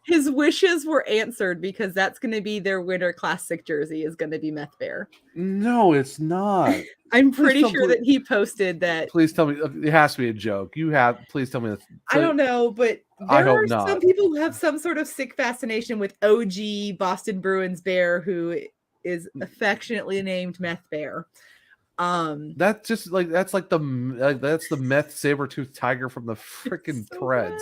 his wishes were answered because that's going to be their winter classic jersey is going to be Meth Bear. No, it's not. I'm pretty sure that he posted that. Please tell me it has to be a joke. Please tell me that. I don't know, but there are some people who have some sort of sick fascination with OG Boston Bruins Bear who is affectionately named Meth Bear. That's just like that's the meth saber-toothed tiger from the freaking Preds.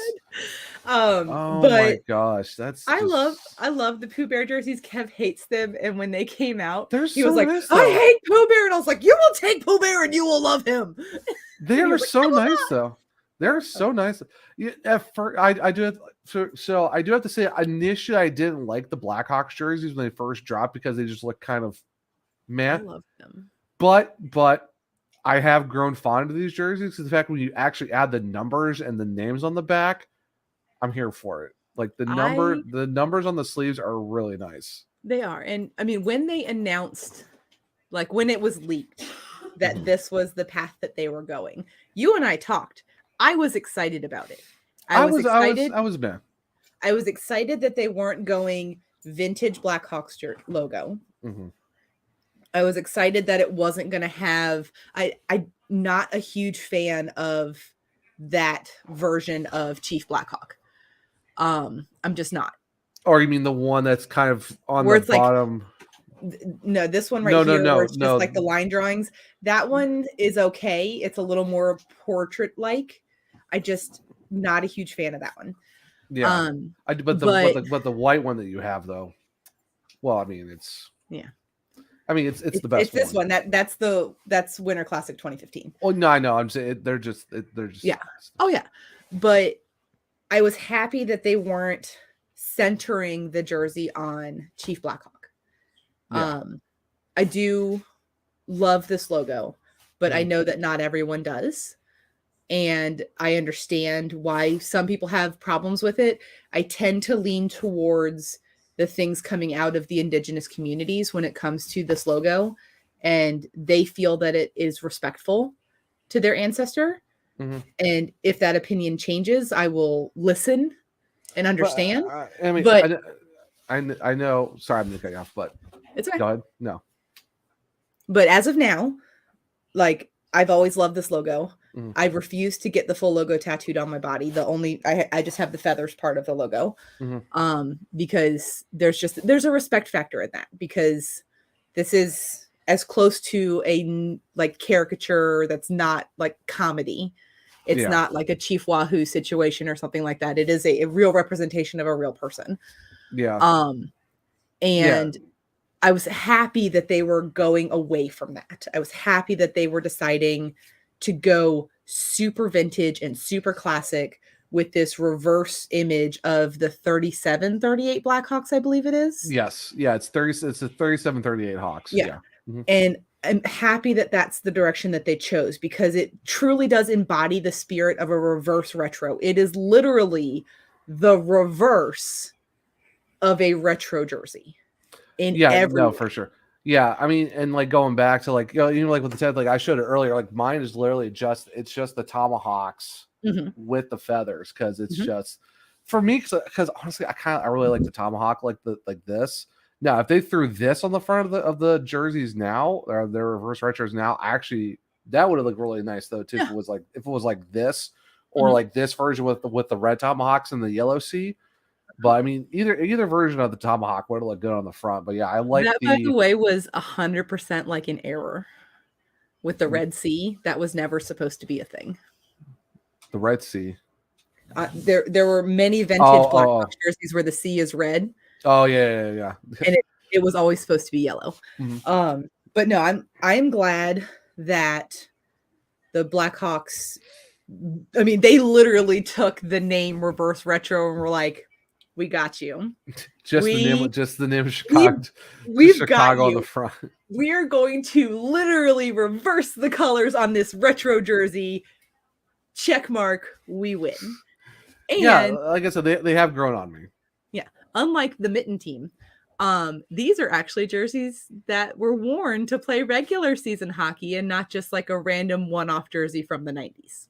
Oh my gosh, I love the Pooh Bear jerseys. Kev hates them, and when they came out, he was like, nice, I hate Pooh Bear, and I was like, you will take Pooh Bear and you will love him. They are so nice though. They're so nice. I do have to say, initially I didn't like the Blackhawks jerseys when they first dropped because they just look kind of meh. I love them. But I have grown fond of these jerseys because the fact when you actually add the numbers and the names on the back, I'm here for it. Like the numbers on the sleeves are really nice. They are. And I mean, when they announced, like when it was leaked that this was the path that they were going, you and I talked. I was excited about it. I was excited. I was mad. I was excited that they weren't going vintage Blackhawks logo. Mm-hmm. I was excited that it wasn't going to have. I'm not a huge fan of that version of Chief Blackhawk. I'm just not. Or you mean the one that's kind of on the bottom? No, this one right here, where it's just like the line drawings. That one is okay. It's a little more portrait-like. I just not a huge fan of that one. Yeah, but the white one that you have though. Well, I mean, it's the best. It's this one. That's Winter Classic 2015. Oh no, I know. I'm saying they're just yeah. Oh yeah, but I was happy that they weren't centering the jersey on Chief Blackhawk. Yeah. I do love this logo, but I know that not everyone does. And I understand why some people have problems with it. I tend to lean towards the things coming out of the indigenous communities when it comes to this logo. And they feel that it is respectful to their ancestor. Mm-hmm. And if that opinion changes, I will listen and understand. I know. Sorry, I'm going to cut you off, but it's okay. Go ahead. No. But as of now, like I've always loved this logo. Mm-hmm. I refuse to get the full logo tattooed on my body. I just have the feathers part of the logo. Mm-hmm. Because there's a respect factor in that, because this is as close to a like caricature that's not like comedy. It's not like a Chief Wahoo situation or something like that. It is a real representation of a real person. Yeah. I was happy that they were going away from that. I was happy that they were deciding to go super vintage and super classic with this reverse image of the 37-38 Blackhawks, I believe it is. Yes. Yeah, it's the 37-38 Hawks. Yeah. Mm-hmm. And I'm happy that that's the direction that they chose, because it truly does embody the spirit of a reverse retro. It is literally the reverse of a retro jersey. For sure. Yeah, I mean, and like going back to like, like what they said, like I showed it earlier, like mine is literally just the tomahawks with the feathers, because it's just for me, because honestly, I really like the tomahawk like this. Now, if they threw this on the front of the jerseys now, or their reverse retros now, actually that would have looked really nice though too. Yeah. If it was like this, or like this version with the red tomahawks and the yellow C. But I mean, either version of the tomahawk would have looked good on the front. But yeah, I like that. By the way, was 100% like an error with the Red Sea. That was never supposed to be a thing. The Red Sea. There were many vintage Blackhawks jerseys where the C is red. Oh yeah. And it was always supposed to be yellow. Mm-hmm. But no, I'm glad that the Blackhawks, I mean, they literally took the name Reverse Retro and were like, we got you. Just the name of Chicago. We've Chicago got you on the front. We are going to literally reverse the colors on this retro jersey. Check mark, we win. And yeah, like I said, they have grown on me. Yeah. Unlike the Mitten team, these are actually jerseys that were worn to play regular season hockey and not just like a random one-off jersey from the 90s.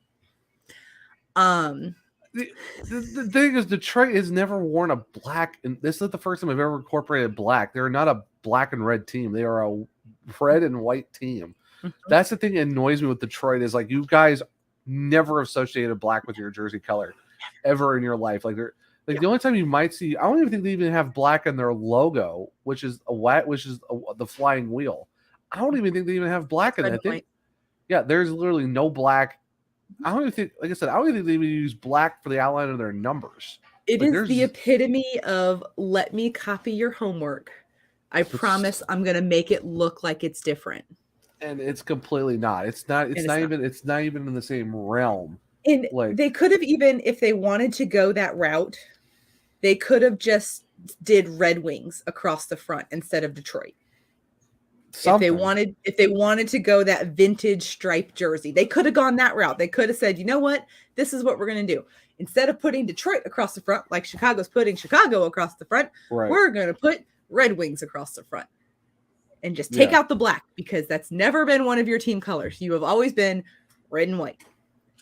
The thing is, Detroit has never worn a black, and this is the first time I've ever incorporated black. They're not a black and red team. They are a red and white team. Mm-hmm. That's the thing that annoys me with Detroit is like you guys never associated black with your jersey color ever in your life. Like the only time you might see, I don't even think they even have black in their logo, which is the flying wheel. I don't even think they even have black in that. There's literally no black. I don't even think, like I said, I don't even think they even use black for the outline of their numbers. It is the epitome of let me copy your homework. I promise I'm going to make it look like it's different. And it's completely not. It's not even in the same realm. And they could have even, if they wanted to go that route, they could have just did Red Wings across the front instead of Detroit. Something. If they wanted to go that vintage stripe jersey, they could have gone that route. They could have said, you know what? This is what we're going to do. Instead of putting Detroit across the front, like Chicago's putting Chicago across the front, we're going to put Red Wings across the front and just take out the black because that's never been one of your team colors. You have always been red and white.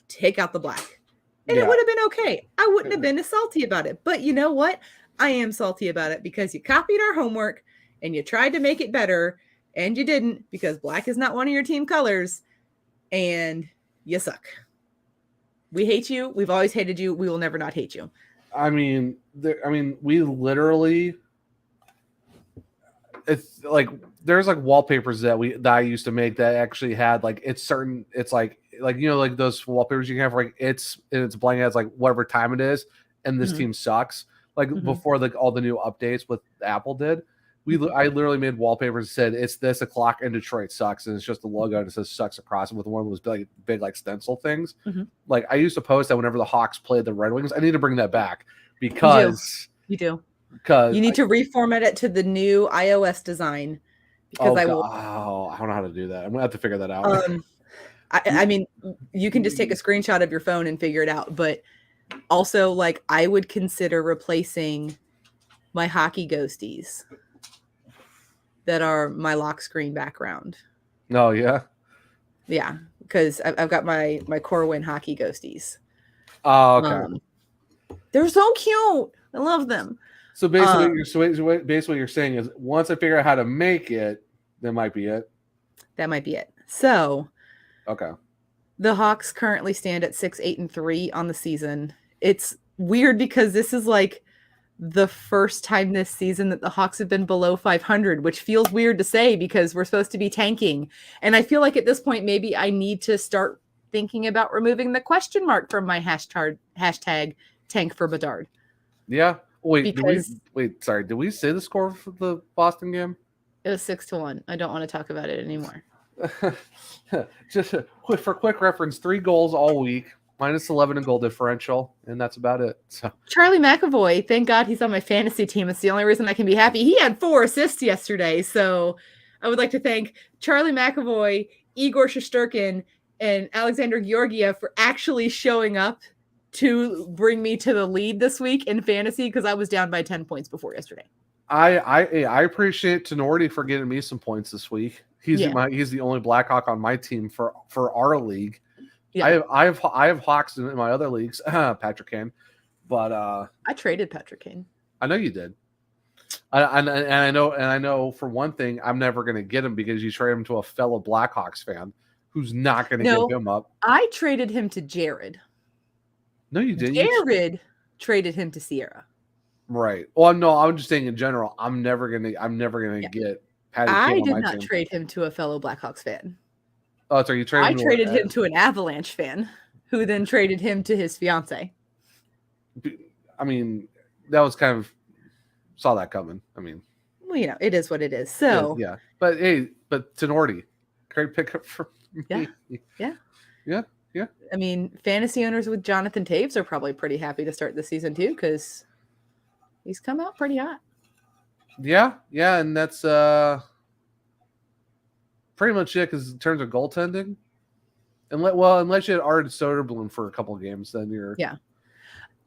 Take out the black. And it would have been okay. I wouldn't have been as salty about it. But you know what? I am salty about it because you copied our homework and you tried to make it better. And you didn't because black is not one of your team colors and you suck. We hate you. We've always hated you. We will never not hate you. I mean, we literally, it's like, there's like wallpapers that I used to make that actually had like, it's like, you know, like those wallpapers you can have like it's blank as like whatever time it is. And this team sucks. Like before like all the new updates with Apple did. I literally made wallpapers that said it's this o'clock and Detroit sucks, and it's just the logo and it says sucks across it with one of those big like stencil things. Like I used to post that whenever the Hawks played the Red Wings. I need to bring that back because you do. Because you need to reformat it to the new iOS design. Because I don't know how to do that. I'm gonna have to figure that out. I mean, you can just take a screenshot of your phone and figure it out. But also, like, I would consider replacing my hockey ghosties that are my lock screen background. Oh, yeah? Yeah, because I've got my Corwin hockey ghosties. Oh, okay. They're so cute. I love them. So basically, what you're saying is once I figure out how to make it, that might be it. That might be it. So, okay. The Hawks currently stand at 6-8-3 on the season. It's weird because this is like the first time this season that the Hawks have been below 500, which feels weird to say because we're supposed to be tanking. And I feel like at this point, maybe I need to start thinking about removing the question mark from my hashtag tank for Bedard. Yeah. Wait, sorry. Did we say the score for the Boston game? It was 6-1. I don't want to talk about it anymore. Just for quick reference, 3 goals all week. -11 in goal differential, and that's about it. So Charlie McAvoy, thank God he's on my fantasy team. It's the only reason I can be happy. He had 4 assists yesterday, so I would like to thank Charlie McAvoy, Igor Shesterkin, and Alexander Georgiev for actually showing up to bring me to the lead this week in fantasy because I was down by 10 points before yesterday. I appreciate Tenorti for getting me some points this week. He's the only Blackhawk on my team for our league. Yeah. I have Hawks in my other leagues, Patrick Kane, but I traded Patrick Kane. I know you did. I know for one thing, I'm never going to get him because you trade him to a fellow Blackhawks fan who's not going to give him up. I traded him to Jared. No, you didn't. Jared traded him to Sierra. Right. Well, no, I'm just saying in general. I'm never gonna get Patty. I did not trade him to a fellow Blackhawks fan. Oh, so you traded? I traded him to an Avalanche fan, who then traded him to his fiance. I mean, that was kind of saw that coming. I mean, well, it is what it is. So yeah. But hey, Tenorti, great pickup for me. Yeah. I mean, fantasy owners with Jonathan Taves are probably pretty happy to start the season too, because he's come out pretty hot. Yeah, and that's pretty much it. Because in terms of goaltending, unless you had Art Soderblom for a couple of games, then you're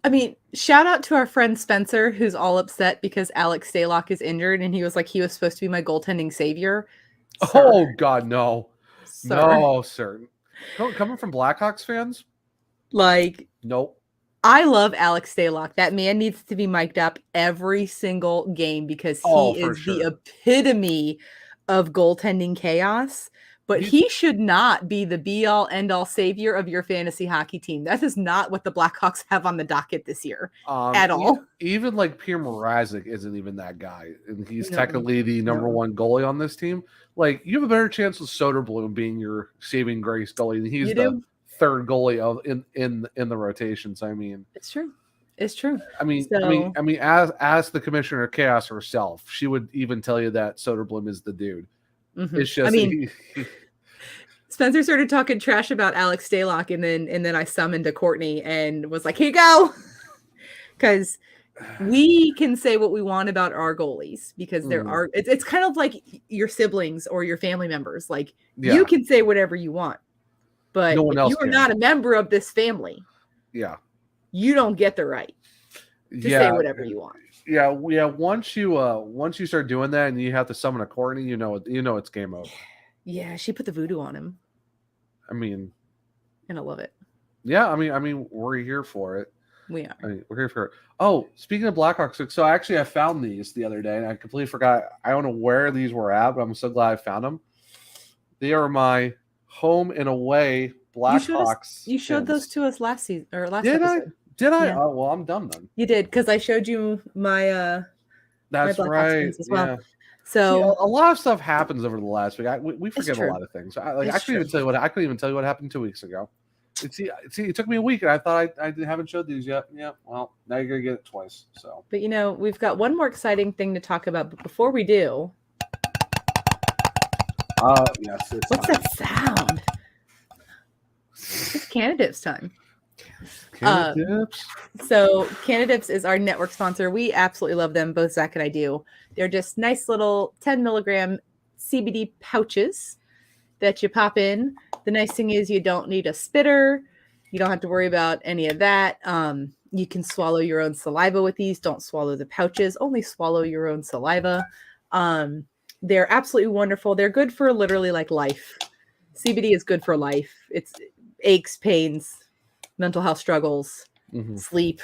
I mean, shout out to our friend Spencer, who's all upset because Alex Stalock is injured, and he was like, he was supposed to be my goaltending savior. Oh God, no, Sir. No, sir. Coming from Blackhawks fans, like, nope. I love Alex Stalock. That man needs to be mic'd up every single game because he is the epitome of goaltending chaos. But he should not be the be-all, end-all savior of your fantasy hockey team. That is not what the Blackhawks have on the docket this year at all. Even like Pierre Mrazek isn't even that guy, and he's technically the number one goalie on this team. Like, you have a better chance of Soderblom being your saving grace goalie than he's the third goalie in the rotations. I mean, it's true. It's true. I mean, as the commissioner of chaos herself, she would even tell you that Soderblom is the dude. Mm-hmm. It's just, Spencer started talking trash about Alex Stalock, and then I summoned a Courtney and was like, "Here you go," because we can say what we want about our goalies because there are. It's kind of like your siblings or your family members. Like, you can say whatever you want, but no one else you are not a member of this family. Yeah, you don't get the right to say whatever you want. Yeah. Once you start doing that and you have to summon a Courtney, you know it's game over. Yeah, she put the voodoo on him. I mean, and I love it. Yeah, I mean, we're here for it. We are. I mean, we're here for it. Oh, speaking of Blackhawks, so actually I found these the other day, and I completely forgot. I don't know where these were at, but I'm so glad I found them. They are my home and away Blackhawks. You showed those to us last season or last episode. Did I? Yeah. Oh, well, I'm dumb then. You did, because I showed you my That's my right. as well. Yeah. So see, a lot of stuff happens over the last week. We forget a lot of things. I couldn't even tell you I couldn't even tell you what happened 2 weeks ago. See, it took me a week, and I thought I haven't showed these yet. Yeah, well, now you're gonna get it twice. So, but we've got one more exciting thing to talk about. But before we do, yes. What's that sound? It's Canadips time. So Canadips is our network sponsor. We absolutely love them. Both Zach and I do. They're just nice little 10 milligram CBD pouches that you pop in. The nice thing is you don't need a spitter. You don't have to worry about any of that. You can swallow your own saliva with these. Don't swallow the pouches. Only swallow your own saliva. They're absolutely wonderful. They're good for literally like life. CBD is good for life. It's aches, pains, mental health struggles, sleep.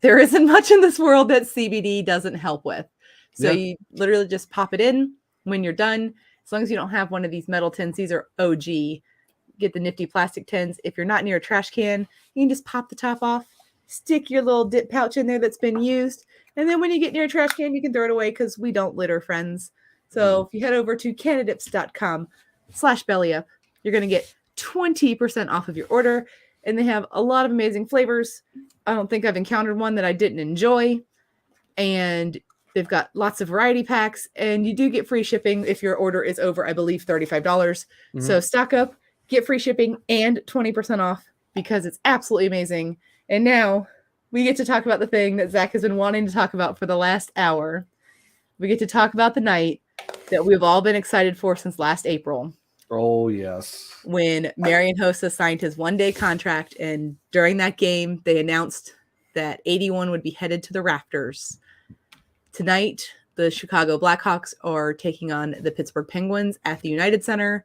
There isn't much in this world that CBD doesn't help with. So you literally just pop it in when you're done. As long as you don't have one of these metal tins, these are OG. Get the nifty plastic tins. If you're not near a trash can, you can just pop the top off, stick your little dip pouch in there that's been used. And then when you get near a trash can, you can throw it away because we don't litter, friends. So if you head over to canadips.com/bellyup, you're going to get 20% off of your order. And they have a lot of amazing flavors. I don't think I've encountered one that I didn't enjoy. And they've got lots of variety packs. And you do get free shipping if your order is over, I believe, $35. So stock up, get free shipping, and 20% off because it's absolutely amazing. And now we get to talk about the thing that Zach has been wanting to talk about for the last hour. We get to talk about the night that we've all been excited for since last April. Oh, yes. When Marián Hossa signed his one-day contract, and during that game, they announced that 81 would be headed to the Raptors. Tonight, the Chicago Blackhawks are taking on the Pittsburgh Penguins at the United Center.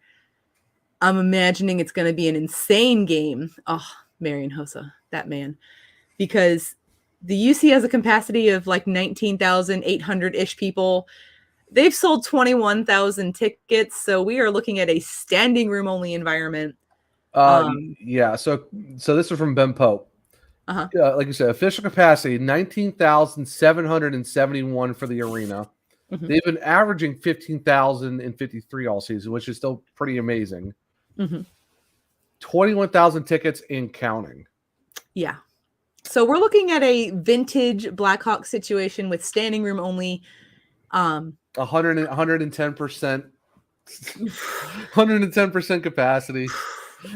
I'm imagining it's going to be an insane game. Oh, Marián Hossa, that man. Because the UC has a capacity of like 19,800-ish people. They've sold 21,000 tickets, so we are looking at a standing room only environment. Yeah. So this is from Ben Pope. Like you said, official capacity 19,771 for the arena. They've been averaging 15,053 all season, which is still pretty amazing. 21,000 tickets and counting. Yeah. So we're looking at a vintage Blackhawks situation with standing room only. 110%. 110% capacity.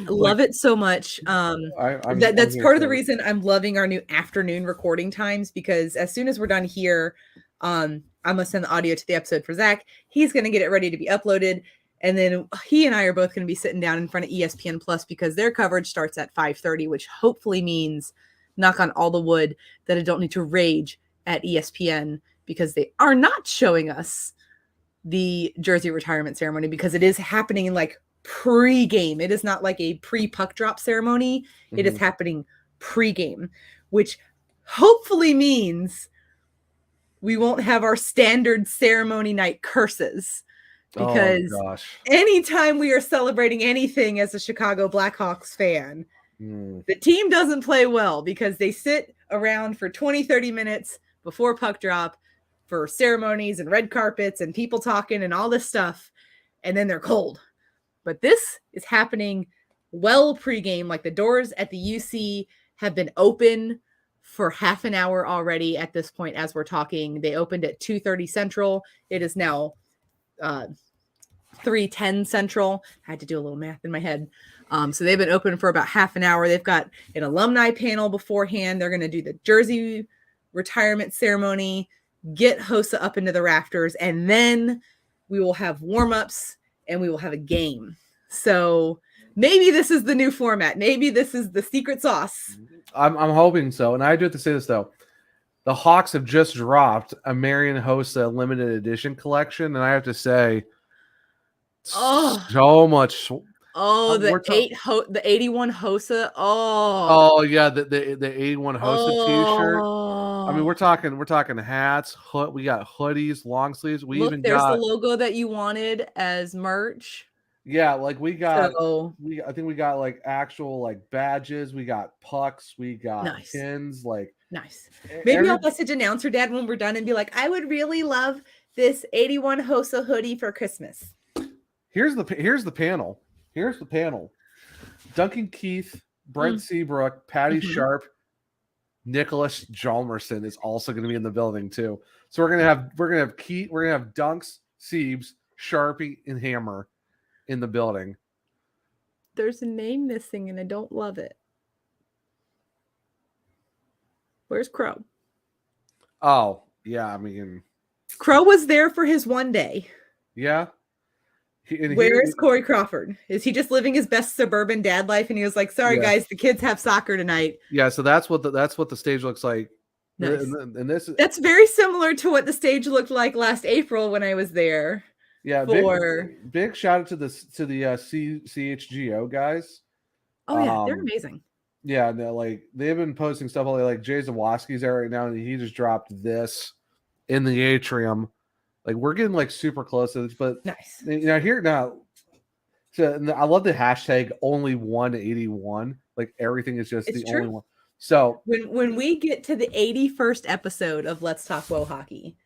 Love it so much. That's part of the reason I'm loving our new afternoon recording times, because as soon as we're done here, I'm gonna send the audio to the episode for Zach. He's gonna get it ready to be uploaded, and then he and I are both gonna be sitting down in front of ESPN Plus because their coverage starts at 5:30, which hopefully means, knock on all the wood, that I don't need to rage at ESPN because they are not showing us the jersey retirement ceremony, because it is happening like pre-game. It is not like a pre-puck drop ceremony. It is happening pre-game, which hopefully means we won't have our standard ceremony night curses, because anytime we are celebrating anything as a Chicago Blackhawks fan, the team doesn't play well because they sit around for 20-30 minutes before puck drop for ceremonies and red carpets and people talking and all this stuff, and then they're cold. But this is happening well pregame. Like, the doors at the UC have been open for half an hour already at this point as we're talking. They opened at 2:30 Central. It is now 3:10 Central. I had to do a little math in my head. So they've been open for about half an hour. They've got an alumni panel beforehand. They're going to do the jersey retirement ceremony, get Hossa up into the rafters, and then we will have warm-ups and we will have a game. So maybe this is the new format. Maybe this is the secret sauce. I'm hoping so. And I do have to say this, though. The Hawks have just dropped a Marián Hossa limited edition collection, and I have to say, so much. Oh, the 81 Hossa. Oh yeah, the 81 Hossa t-shirt. I mean, we're talking hats. We got hoodies, long sleeves. There's the logo that you wanted as merch. Yeah, like we got. I think we got like actual like badges. We got pucks. We got pins. Like nice. Maybe I'll message Announcer Dad when we're done and be like, I would really love this 81 Hossa hoodie for Christmas. Here's the panel. Here's the panel. Duncan Keith, Brent Seabrook, Patty Sharp, Nicholas Hjalmarsson is also going to be in the building too. So we're gonna have Keith, we're gonna have Dunks, Siebes, Sharpie, and Hammer in the building. There's a name missing, and I don't love it. Where's Crow? Oh yeah, I mean, Crow was there for his one day. Yeah. Where is Corey Crawford? Is he just living his best suburban dad life? And he was like, "Sorry guys, the kids have soccer tonight." Yeah, so that's what the stage looks like. Nice. And that's very similar to what the stage looked like last April when I was there. Yeah, big shout out to the CHGO guys. Oh yeah, they're amazing. Yeah, no, like they've been posting stuff all day. Like Jay Zawoski's there right now, and he just dropped this in the atrium. Like, we're getting like super close to this, but nice. So I love the hashtag only 181. Like, everything is just true. only one. So when we get to the 81st episode of Let's Talk Woe Hockey,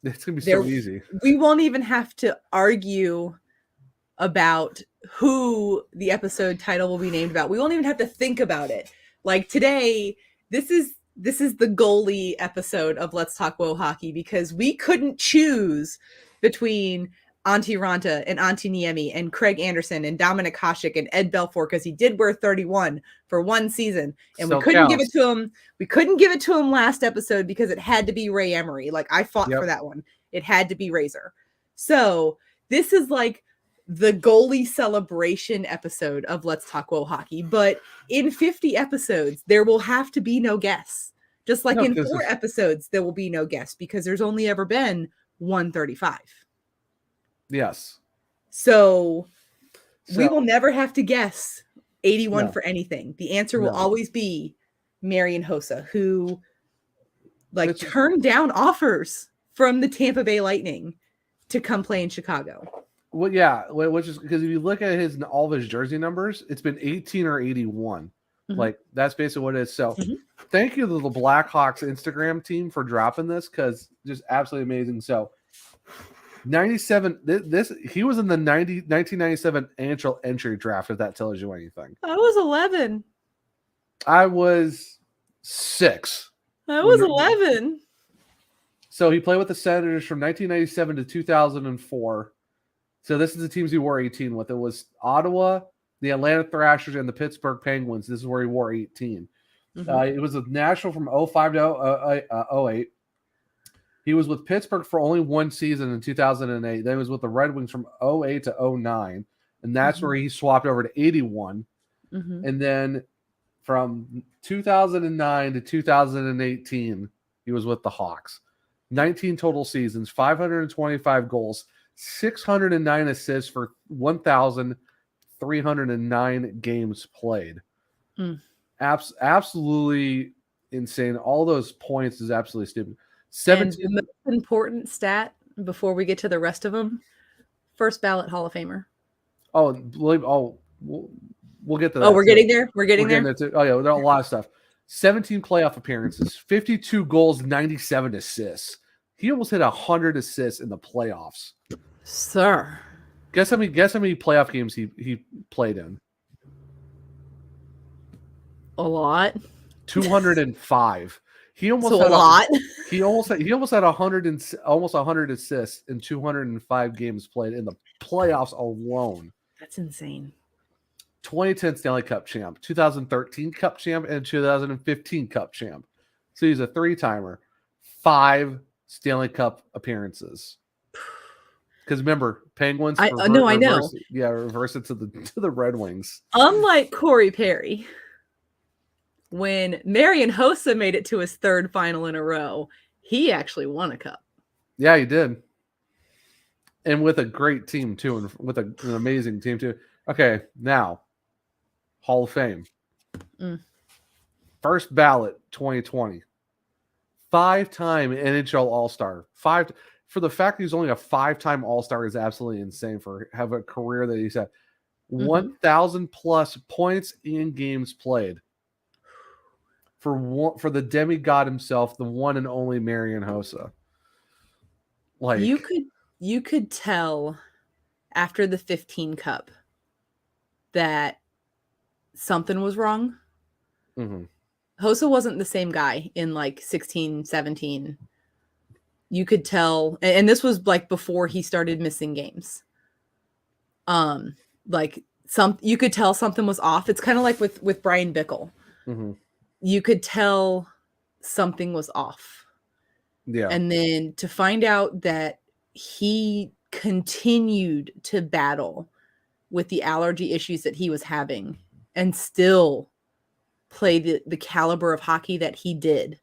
it's gonna be so easy. We won't even have to argue about who the episode title will be named about. We won't even have to think about it. Like today, this is the goalie episode of Let's Talk Woe Hockey, because we couldn't choose between Antti Ranta and Antti Niemi and Craig Anderson and Dominic Hasek and Ed Belfour, because he did wear 31 for one season, and we couldn't give it to him. We couldn't give it to him last episode because it had to be Ray Emery. Like, I fought for that one. It had to be Razor. So this is like the goalie celebration episode of Let's Talk Woe Hockey. But in 50 episodes, there will have to be no guests. Just like in 4 episodes, there will be no guests, because there's only ever been 135. Yes. So we will never have to guess 81 for anything. The answer will always be Marián Hossa, who turned down offers from the Tampa Bay Lightning to come play in Chicago. Well, yeah, which is because if you look at all of his jersey numbers, it's been 18 or 81. Like, that's basically what it is. So thank you to the Blackhawks Instagram team for dropping this, because just absolutely amazing. So 97, he was in the 1997 NHL entry draft, if that tells you anything. I was 11. I was 6. I was 11. So he played with the Senators from 1997 to 2004. So this is the teams he wore 18 with. It was Ottawa, the Atlanta Thrashers, and the Pittsburgh Penguins. This is where he wore 18. It was a national from 05 to 08. He was with Pittsburgh for only one season in 2008. Then he was with the Red Wings from 08 to 09. And that's where he swapped over to 81. And then from 2009 to 2018, he was with the Hawks. 19 total seasons, 525 goals, 609 assists for 1,309 games played. Absolutely insane. All those points is absolutely stupid. 17. And the most important stat before we get to the rest of them, first ballot Hall of Famer. We'll get to that. Oh, we're getting there? We're getting there? Oh, yeah, there are a lot of stuff. 17 playoff appearances, 52 goals, 97 assists. He almost hit 100 assists in the playoffs. Sir. Guess how many playoff games he played in? A lot. 205. He almost had a lot. He almost had 100 assists in 205 games played in the playoffs alone. That's insane. 2010 Stanley Cup champ, 2013 Cup champ, and 2015 Cup champ. So he's a 3-timer. 5 Stanley Cup appearances. Because remember, Penguins. I know. Reverse it to the Red Wings. Unlike Corey Perry, when Marián Hossa made it to his 3rd final in a row, he actually won a cup. Yeah, he did, and with a great team too, and with an amazing team too. Okay, now Hall of Fame, first ballot, 2020. 5-time NHL All-Star. For the fact that he's only a 5-time All-Star is absolutely insane for have a career that he's had. 1,000 plus points in games played. For the demigod himself, the one and only Marián Hossa. Like you could tell after the 15 Cup that something was wrong. Hossa wasn't the same guy in like 16, 17. You could tell, and this was like before he started missing games. You could tell something was off. It's kind of like with Brian Bickle. You could tell something was off. Yeah. And then to find out that he continued to battle with the allergy issues that he was having and still play the caliber of hockey that he did.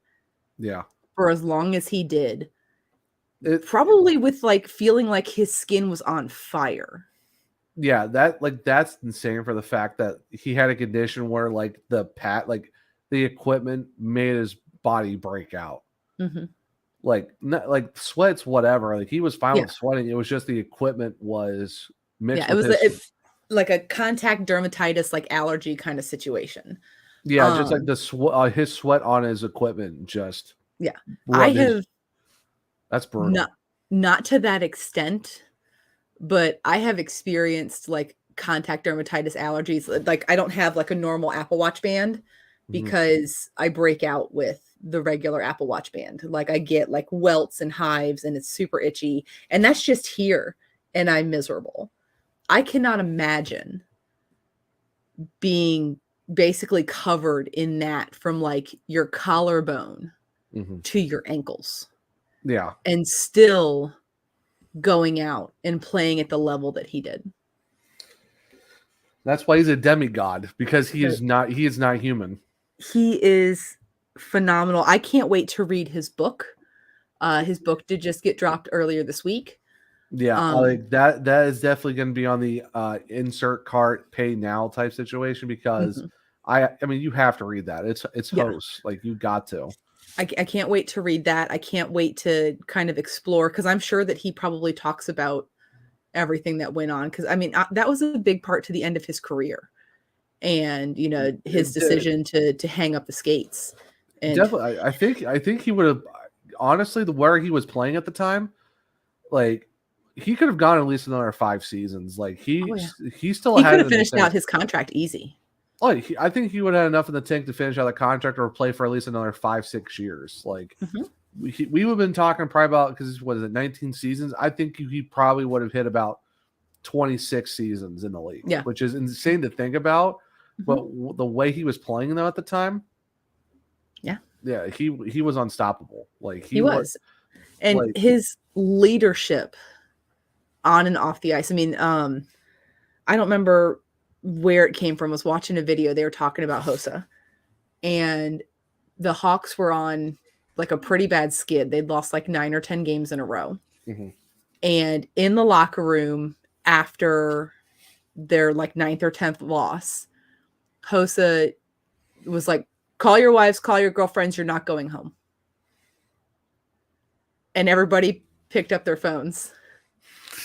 Yeah. For as long as he did. Probably with like feeling like his skin was on fire. Yeah, that's insane for the fact that he had a condition where like the equipment made his body break out. Like sweats, whatever. Like he was fine with sweating. It was just the equipment was mixed. Yeah, it was like a contact dermatitis, like allergy kind of situation. Yeah, just like his sweat on his equipment just. Yeah, that's brutal. Not to that extent, but I have experienced like contact dermatitis allergies. Like I don't have like a normal Apple Watch band because I break out with the regular Apple Watch band. Like I get like welts and hives and it's super itchy, and that's just here, and I'm miserable. I cannot imagine being basically covered in that from like your collarbone to your ankles. Yeah. And still going out and playing at the level that he did. That's why he's a demigod, because he is not human. He is phenomenal. I can't wait to read his book. His book did just get dropped earlier this week. Yeah, like that is definitely going to be on the insert cart, pay now type situation, because I mean you have to read that. It's Host. Like you got to. I can't wait to read that. I can't wait to kind of explore, because I'm sure that he probably talks about everything that went on. Because I mean, that was a big part to the end of his career, and you know his decision to hang up the skates. And definitely, I think he would have honestly where he was playing at the time, like he could have gone at least another 5 seasons. Like he still he had could have finished out his contract easy. I think he would have enough in the tank to finish out the contract or play for at least another 5-6 years. Like we would have been talking probably about, because what is it, 19 seasons? I think he probably would have hit about 26 seasons in the league, which is insane to think about. But the way he was playing though at the time, he was unstoppable. Like he was. And like, his leadership on and off the ice. I mean, I don't remember where it came from. I was watching a video. They were talking about Hossa, and the Hawks were on like a pretty bad skid. They'd lost like 9 or 10 games in a row. And in the locker room after their like 9th or 10th loss, Hossa was like, call your wives, call your girlfriends. You're not going home. And everybody picked up their phones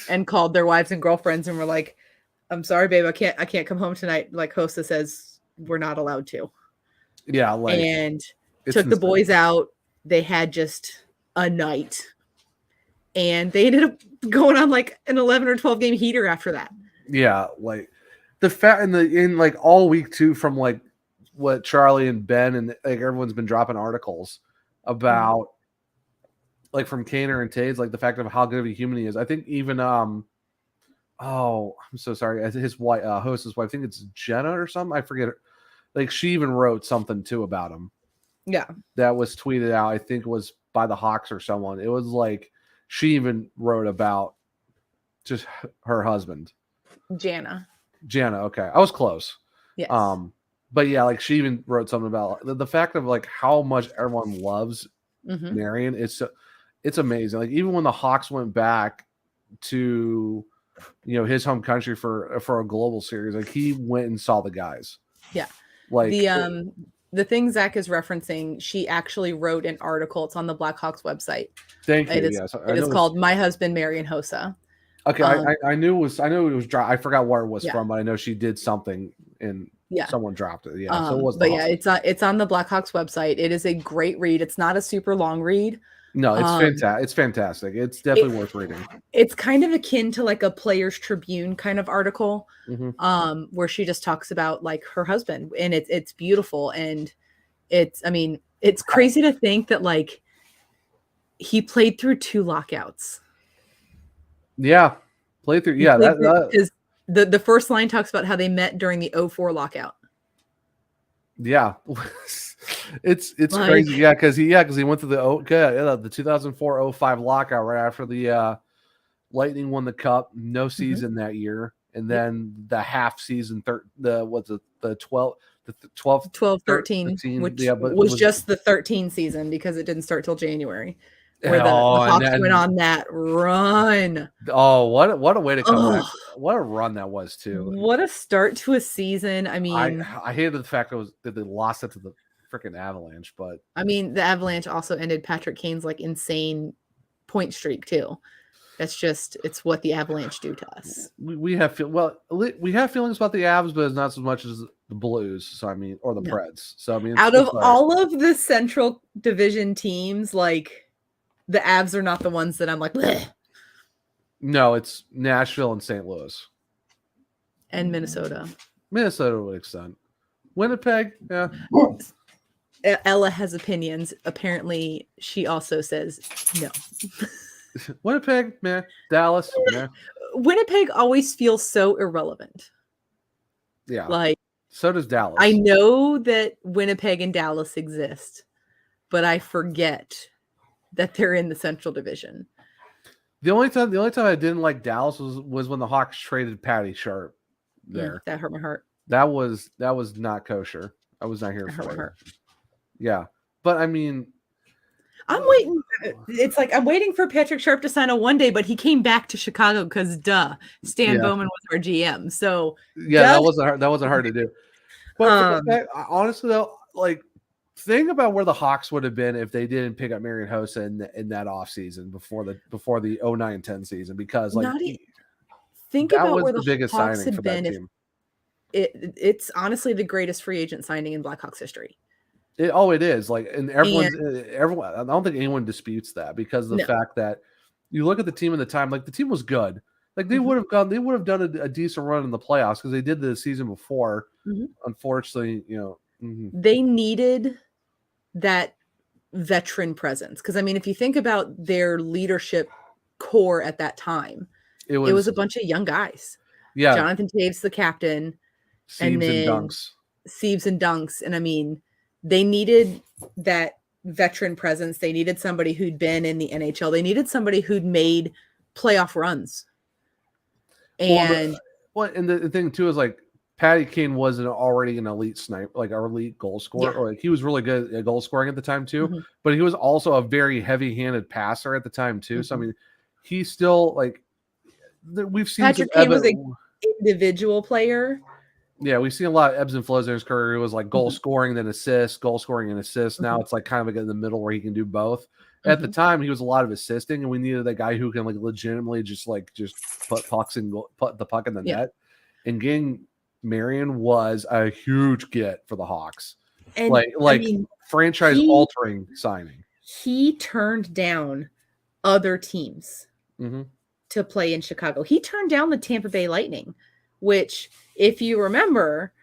and called their wives and girlfriends and were like, I'm sorry, babe, I can't come home tonight. Like Hossa says, we're not allowed to. Yeah. Like, and took the boys out. They had just a night. And they ended up going on like an 11 or 12 game heater after that. Yeah. Like the fact in like all week too, from like what Charlie and Ben and like everyone's been dropping articles about like from Kaner and Taves, like the fact of how good of a human he is. I think even I'm so sorry. His wife, host's wife, I think it's Jenna or something. I forget it. Like she even wrote something too about him. Yeah. That was tweeted out. I think it was by the Hawks or someone. It was like she even wrote about just her husband. Jana. Okay. I was close. Yes. But yeah, like she even wrote something about the fact of like how much everyone loves Marián. It's amazing. Like even when the Hawks went back to, his home country for a global series, like he went and saw the guys. Yeah. Like the thing Zach is referencing, she actually wrote an article. It's on the Blackhawks website. Thank you. It is called "My Husband Marián Hossa." Okay, I knew it was dry. I forgot where it was from, but I know she did something and someone dropped it. Yeah, so it was. But it's on the Blackhawks website. It is a great read. It's not a super long read. No, it's fantastic. It's fantastic. It's definitely worth reading. It's kind of akin to like a Players Tribune kind of article, where she just talks about like her husband, and it's beautiful, and it's crazy to think that like he played through 2 lockouts. Yeah, played through. Yeah, because the first line talks about how they met during the 2004 lockout. Yeah. It's like, crazy, because he went through the 2004-05 lockout right after the Lightning won the cup, no season that year, and then the half season, the 12-13, which was just the 13 season because it didn't start till January. Where the Hawks went on that run. Oh, what a way to come back! What a run that was too! What a start to a season! I mean, I hated the fact that they lost it to the freaking Avalanche, but I mean, the Avalanche also ended Patrick Kane's like insane point streak too. It's what the Avalanche do to us. We have feelings about the Avs, but it's not so much as the Blues. So I mean, or the Preds. So I mean, out of all of the Central Division teams, like the Avs are not the ones that I'm like, bleh. No, it's Nashville and St. Louis. And Minnesota. Minnesota to an extent. Winnipeg, yeah. Ella has opinions. Apparently, she also says no. Winnipeg, man. Dallas, man. Winnipeg always feels so irrelevant. Yeah. Like, so does Dallas. I know that Winnipeg and Dallas exist, but I forget that they're in the Central Division. The only time I didn't like Dallas was when the Hawks traded Patty Sharp there. That hurt my heart. That was not kosher. I was not here for it. Yeah. But I mean, I'm waiting. It's like I'm waiting for Patrick Sharp to sign a one-day, but he came back to Chicago because Stan Bowman was our GM. So that wasn't hard to do. But honestly though, like, think about where the Hawks would have been if they didn't pick up Marián Hossa in that offseason before the 09-10 season, because like think about where the biggest Hawks signing had been. It's honestly the greatest free agent signing in Blackhawks history. It is like, and everyone. I don't think anyone disputes that, because of the fact that you look at the team at the time, like the team was good, Like they would have done a decent run in the playoffs because they did the season before. Unfortunately, they needed that veteran presence. Because I mean, if you think about their leadership core at that time, it was a bunch of young guys. Yeah, Jonathan Taves, the captain, Siebes and then Dunks. Siebes and Dunks. And I mean, they needed that veteran presence. They needed somebody who'd been in the NHL. They needed somebody who'd made playoff runs. And and the thing too is like Patty Kane wasn't already an elite sniper, like an elite goal scorer. Yeah. Or like he was really good at goal scoring at the time too, but he was also a very heavy-handed passer at the time too. So I mean, he's still like we've seen Patrick Kane was an individual player. Yeah, we've seen a lot of ebbs and flows in his career. It was like goal scoring, then assist, goal scoring and assist. Now it's like kind of like in the middle where he can do both. At the time, he was a lot of assisting, and we needed a guy who can like legitimately just put pucks and put the puck in the net. And getting Marián was a huge get for the Hawks, and I mean, franchise altering signing. He turned down other teams to play in Chicago. He turned down the Tampa Bay Lightning, which, if you remember,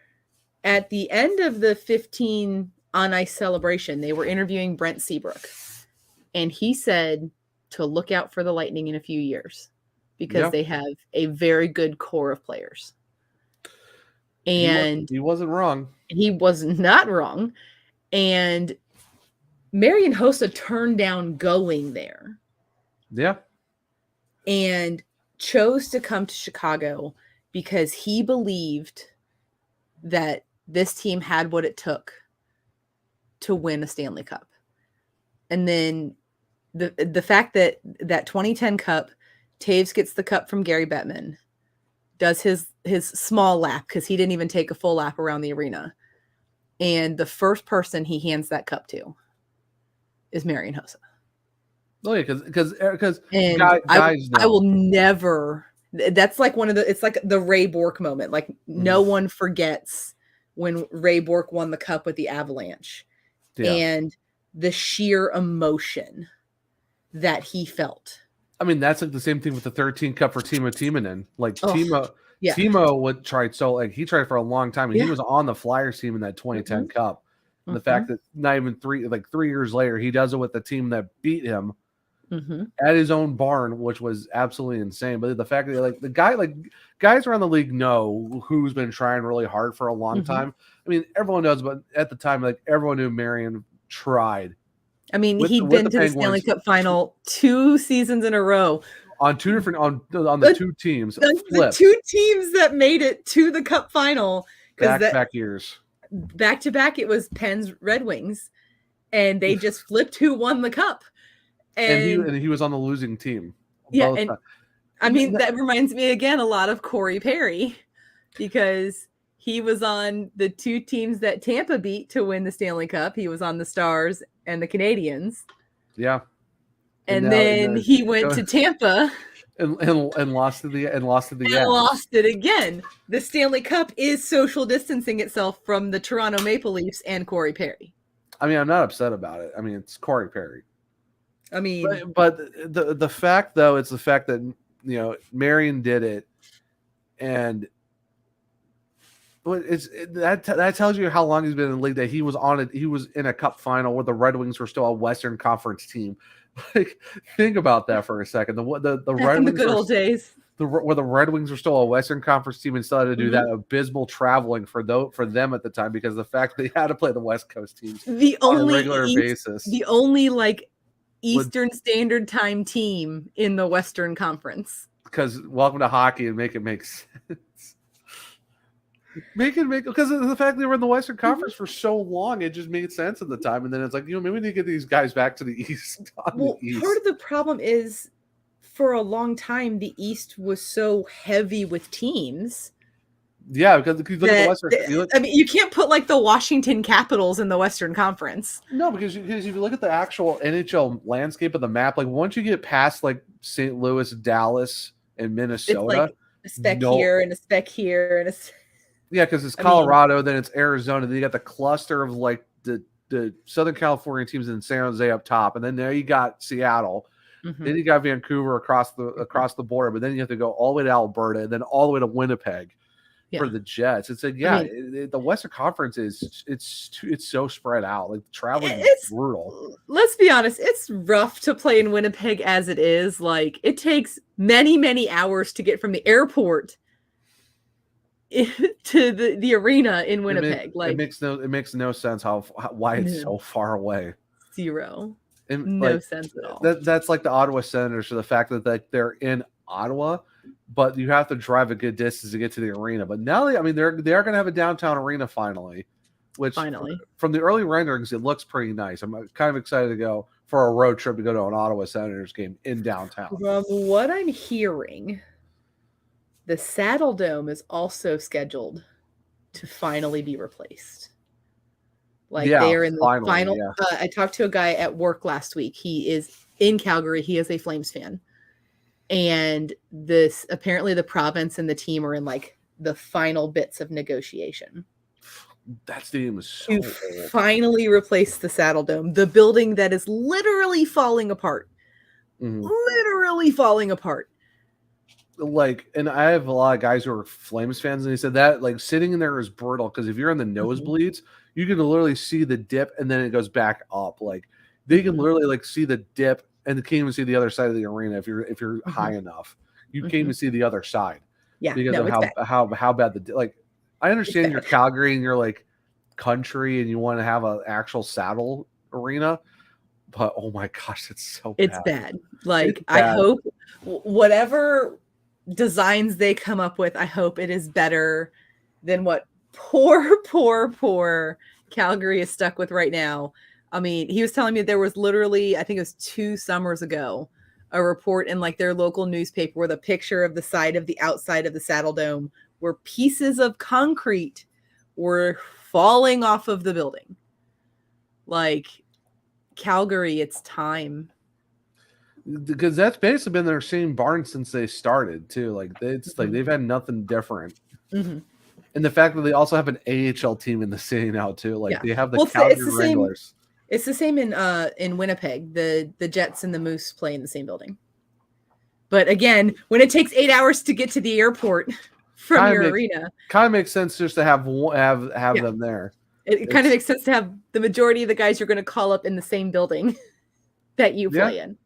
at the end of the 15 on ice celebration, they were interviewing Brent Seabrook. And he said to look out for the Lightning in a few years because they have a very good core of players. And he wasn't wrong. He was not wrong. And Marián Hossa turned down going there. Yeah. And chose to come to Chicago because he believed that this team had what it took to win a Stanley Cup. And then the fact that 2010 Cup, Taves gets the cup from Gary Bettman, does his small lap because he didn't even take a full lap around the arena. And the first person he hands that cup to is Marián Hossa. Oh yeah, because guys I will never. That's like it's like the Ray Bourque moment. Like no one forgets when Ray Bourque won the cup with the Avalanche, and the sheer emotion that he felt. I mean, that's like the same thing with the 13 Cup for Timo Timonen. Like Timo would try he tried for a long time, and he was on the Flyers team in that 2010 Cup. And the fact that not even 3 years later, he does it with the team that beat him at his own barn, which was absolutely insane. But the fact that guys around the league know who's been trying really hard for a long time. I mean, everyone knows, but at the time, everyone knew Marián tried. I mean, he'd been to the Stanley Cup final 2 seasons in a row on 2 different on the 2 teams. The 2 teams that made it to the Cup final back years. Back to back, it was Penn's Red Wings, and they just flipped who won the cup. And he was on the losing team. Yeah, and I mean that reminds me again a lot of Corey Perry, because he was on the 2 teams that Tampa beat to win the Stanley Cup. He was on the Stars and the Canadiens. Yeah. And then he went to Tampa and lost to the end. Lost it again. The Stanley Cup is social distancing itself from the Toronto Maple Leafs and Corey Perry. I mean, I'm not upset about it. I mean, it's Corey Perry. I mean, but the fact though, it's the fact that Marián did it, and that tells you how long he's been in the league. That he was on it. He was in a Cup final where the Red Wings were still a Western Conference team. Think about that for a second. The Red Wings, the good old days, where the Red Wings were still a Western Conference team and still had to do that abysmal traveling for them at the time, because the fact that they had to play the West Coast teams on a regular basis. The only Eastern Standard Time team in the Western Conference. Because welcome to hockey and make it make sense. Because of the fact they were in the Western Conference for so long, it just made sense at the time. And then it's like, maybe we need to get these guys back to the East. Part of the problem is, for a long time, the East was so heavy with teams. Yeah, because you look at the Western. I mean, you can't put the Washington Capitals in the Western Conference. No, because if you look at the actual NHL landscape of the map, once you get past St. Louis, Dallas, and Minnesota, it's a speck here and a speck here and a. Yeah, because it's Colorado, then it's Arizona, then you got the cluster of the Southern California teams in San Jose up top, and then there you got Seattle, Mm-hmm. Then you got Vancouver across the border, but then you have to go all the way to Alberta and then all the way to Winnipeg for the Jets. It's like, the Western Conference it's so spread out. Like traveling is brutal. Let's be honest, it's rough to play in Winnipeg as it is. Like it takes many, many hours to get from the airport to the arena in Winnipeg. It makes no sense why it's so far away. Zero. No sense at all. That's like the Ottawa Senators, for the fact that they're in Ottawa, but you have to drive a good distance to get to the arena. But now they are going to have a downtown arena finally, which from the early renderings, it looks pretty nice. I'm kind of excited to go for a road trip to go to an Ottawa Senators game in downtown. From what I'm hearing, the Saddle Dome is also scheduled to finally be replaced. They're in the final. Yeah. I talked to a guy at work last week. He is in Calgary. He is a Flames fan. And apparently the province and the team are in the final bits of negotiation. That stadium is so old. Finally replace the Saddle Dome, the building that is literally falling apart. Mm-hmm. Literally falling apart. And I have a lot of guys who are Flames fans, and they said that sitting in there is brutal, because if you're in the nosebleeds, you can literally see the dip and then it goes back up. They can literally see the dip, and you can't even see the other side of the arena if you're high enough. You can't even see the other side. Yeah, because of how bad I understand you're Calgary and you're country and you want to have an actual saddle arena, but oh my gosh, it's so bad. It's bad. I hope whatever designs they come up with, I hope it is better than what poor Calgary is stuck with right now. I mean, he was telling me there was literally, I think it was 2 summers ago, a report in their local newspaper where the picture of the side of the outside of the Saddle Dome where pieces of concrete were falling off of the building. Calgary, it's time. Because that's basically been their same barn since they started too. They've had nothing different. Mm-hmm. And the fact that they also have an AHL team in the city now too. They have the Calgary Wranglers. It's the same in Winnipeg. The Jets and the Moose play in the same building. But again, when it takes 8 hours to get to the airport from your arena, kind of makes sense just to have them there. It kind of makes sense to have the majority of the guys you're going to call up in the same building that you play in.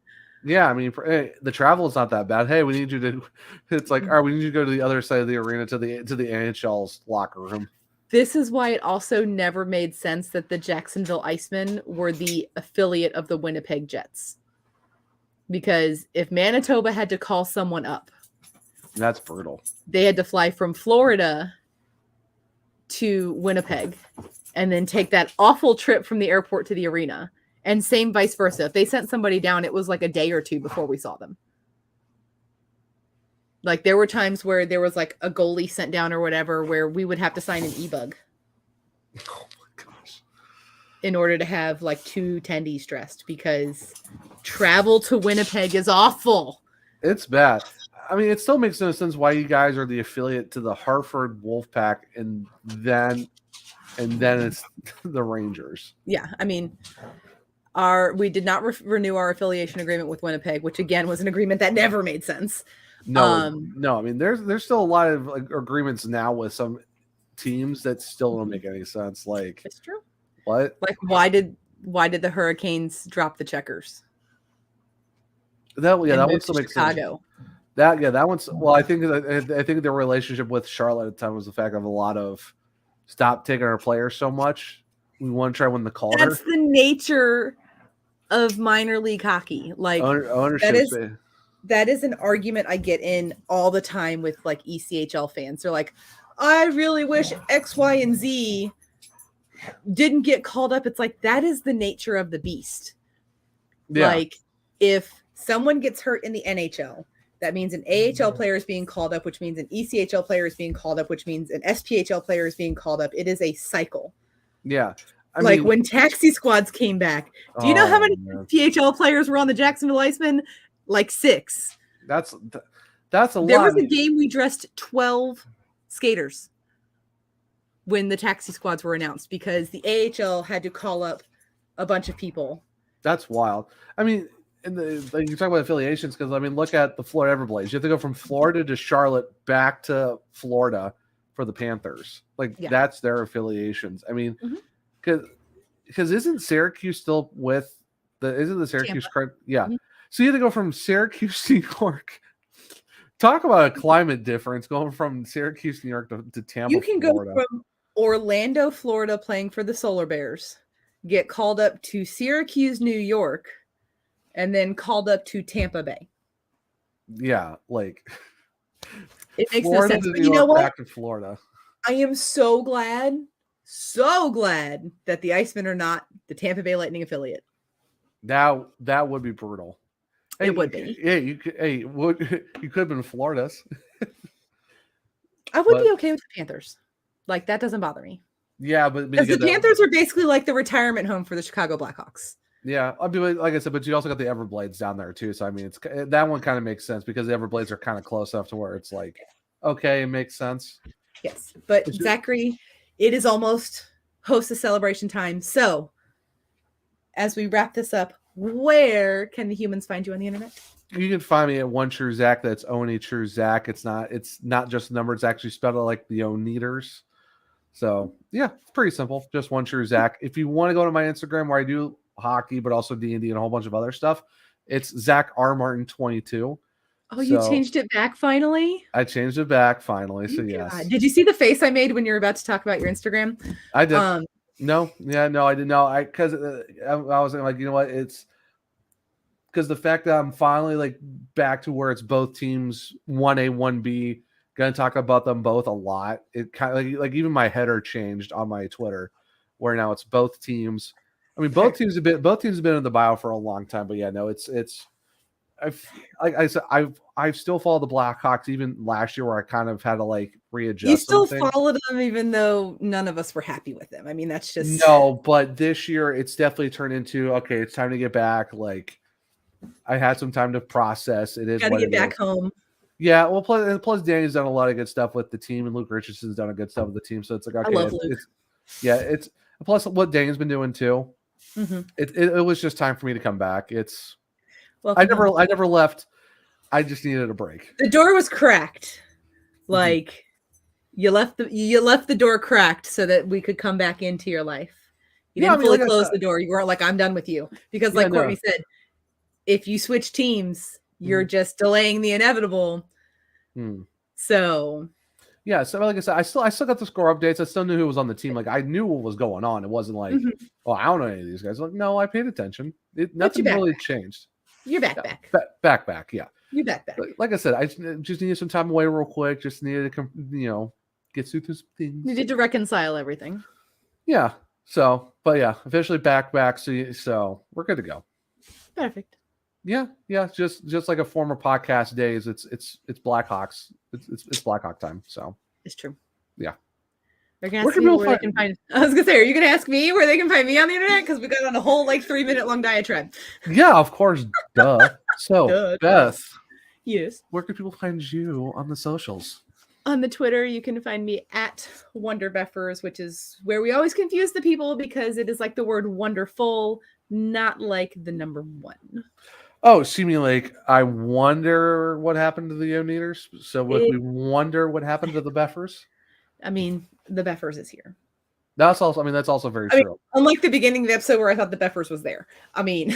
Yeah, I mean, the travel is not that bad. Hey, we need you to. It's all right, we need you to go to the other side of the arena to the NHL's locker room. This is why it also never made sense that the Jacksonville Icemen were the affiliate of the Winnipeg Jets. Because if Manitoba had to call someone up, that's brutal. They had to fly from Florida to Winnipeg and then take that awful trip from the airport to the arena. And same vice versa. If they sent somebody down, it was a day or two before we saw them. There were times where there was a goalie sent down or whatever where we would have to sign an e-bug. Oh my gosh. In order to have 2 attendees dressed, because travel to Winnipeg is awful. It's bad. I mean, it still makes no sense why you guys are the affiliate to the Hartford Wolfpack and then it's the Rangers. Yeah, I mean, we did not renew our affiliation agreement with Winnipeg, which again was an agreement that never made sense. No. I mean, there's still a lot of agreements now with some teams that still don't make any sense. It's true. What? Why did the Hurricanes drop the checkers? That one still makes Chicago. Sense. That one's well. I think their relationship with Charlotte at the time was the fact of a lot of stop taking our players so much. We want to try to win the Calder. That's the nature of minor league hockey. That is an argument I get in all the time with ECHL fans. They're I really wish X, Y, and Z didn't get called up. It's that is the nature of the beast. Yeah. If someone gets hurt in the NHL, that means an AHL player is being called up, which means an ECHL player is being called up, which means an SPHL player is being called up. It is a cycle. Yeah. I mean, when taxi squads came back, do you know how many PHL players were on the Jacksonville Icemen? 6. That's a lot. There was a game we dressed 12 skaters when the taxi squads were announced because the AHL had to call up a bunch of people. That's wild. I mean, and like you talk about affiliations, because I mean, look at the Florida Everblades. You have to go from Florida to Charlotte back to Florida for the Panthers. Like that's their affiliations. I mean, because isn't Syracuse still with isn't the Syracuse correct? Yeah. Mm-hmm. So you have to go from Syracuse, New York. Talk about a climate difference going from Syracuse, New York to Tampa. You can Florida. go from Orlando, Florida, playing for the Solar Bears, get called up to Syracuse, New York, and then called up to Tampa Bay. Yeah, like it makes Florida no sense. But you know what? Back to Florida. I am so glad that the Icemen are not the Tampa Bay Lightning affiliate. Now that would be brutal. Hey, it would be. Yeah, you could. Hey, you could have been Florida's. I would be okay with the Panthers. Like that doesn't bother me. Yeah, but the Panthers are basically like the retirement home for the Chicago Blackhawks. Yeah, I mean, like I said, but you also got the Everblades down there too. So I mean, that one kind of makes sense because the Everblades are kind of close enough to where it's like, okay, it makes sense. Yes, but Zachary, it is almost Hossa celebration time. So, as we wrap this up, where can the humans find you on the internet? You can find me at One True Zach. That's Only True Zach. It's not just a number. It's actually spelled like the Oneaters. So yeah, it's pretty simple. Just One True Zach. If you want to go to my Instagram where I do hockey, but also D&D and a whole bunch of other stuff, it's Zach R. Martin 22. Oh, you changed it back finally? I changed it back finally. So yes. Did you see the face I made when you were about to talk about your Instagram? I did. No, I didn't know. Because I was like, you know what? It's because the fact that I'm finally like back to where it's both teams 1A, 1B. Gonna talk about them both a lot. It kind of like even my header changed on my Twitter, where now it's both teams. I mean, both teams have been in the bio for a long time, but yeah, no, it's. Like I said, I've still followed the Blackhawks even last year, where I kind of had to like readjust. You still followed them, even though none of us were happy with them. I mean, that's just no. But this year, it's definitely turned into okay. It's time to get back. Like I had some time to process. It is got to get back home. Yeah, well, plus Danny's done a lot of good stuff with the team, and Luke Richardson's done a good stuff with the team. So it's like okay, I love Luke. It's plus what Danny's been doing too. Mm-hmm. It was just time for me to come back. I never left. I just needed a break. The door was cracked. Like you left the door cracked so that we could come back into your life. You didn't fully close the door. You weren't like, I'm done with you. Because like Courtney said, if you switch teams, you're just delaying the inevitable. So yeah, so like I said, I still got the score updates. I still knew who was on the team. Like I knew what was going on. It wasn't like, oh, I don't know any of these guys. Like, no, I paid attention. Nothing really changed. You're back. Back. Yeah. You're back. But like I said, I just needed some time away real quick. Just needed to, get through some things. Needed to reconcile everything. Yeah. So, but yeah, officially back. So we're good to go. Perfect. Yeah. Just like a former podcast days. It's Blackhawks. It's Blackhawk time. So it's true. Yeah. They're gonna ask me where they can find. I was gonna say, are you gonna ask me where they can find me on the internet? Because we got on a whole 3-minute long diatribe. Yeah, of course. Duh. So Beth. Yes. Where can people find you on the socials? On the Twitter, you can find me at WonderBeffers, which is where we always confuse the people because it is like the word wonderful, not like the number 1. Oh, so you mean like I wonder what happened to the Oneaters? So we wonder what happened to the Beffers? I mean, the Beffers is here. That's also very true. Unlike the beginning of the episode where I thought the Beffers was there. I mean,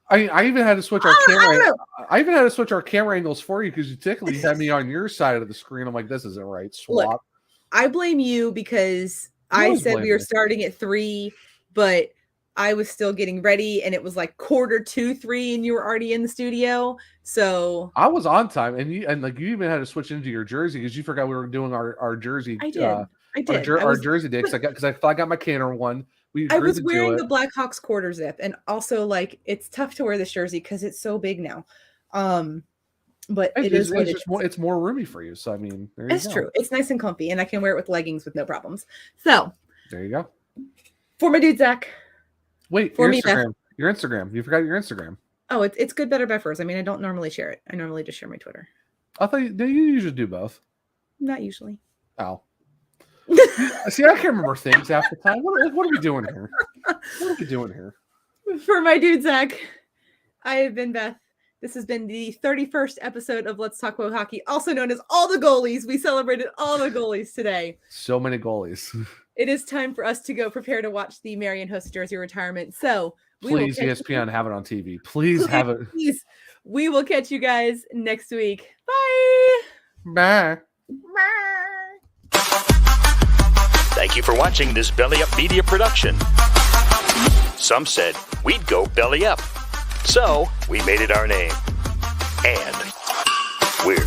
I even had to switch our camera. I even had to switch our camera angles for you because you typically had me on your side of the screen. I'm like, this isn't right. Swap. Look, I blame you because I said we were starting at 3, but I was still getting ready and it was like 2:45, and you were already in the studio. So I was on time, and you even had to switch into your jersey because you forgot we were doing our jersey. I did. Our jersey day because I got my Canner one. I was wearing the Blackhawks quarter zip, and also like it's tough to wear this jersey because it's so big now. But it's more roomy for you. So I mean, it's true. It's nice and comfy, and I can wear it with leggings with no problems. So there you go. For my dude Zach. Wait, for your Instagram. You forgot your Instagram. Oh, it's Good Better Beffers. I mean, I don't normally share it. I normally just share my Twitter. I thought you usually do both. Not usually. Oh. See, I can't remember things half the time. What are we doing here? What are we doing here? For my dude Zach, I have been Beth. This has been the 31st episode of Let's Talk About Hockey, also known as All the Goalies. We celebrated all the goalies today. So many goalies. It is time for us to go prepare to watch the Marián Hossa jersey retirement. So please, ESPN, have it on TV. Please have it. Please. We will catch you guys next week. Bye. Bye. Bye. Thank you for watching this Belly Up Media production. Some said we'd go belly up. So we made it our name. And we're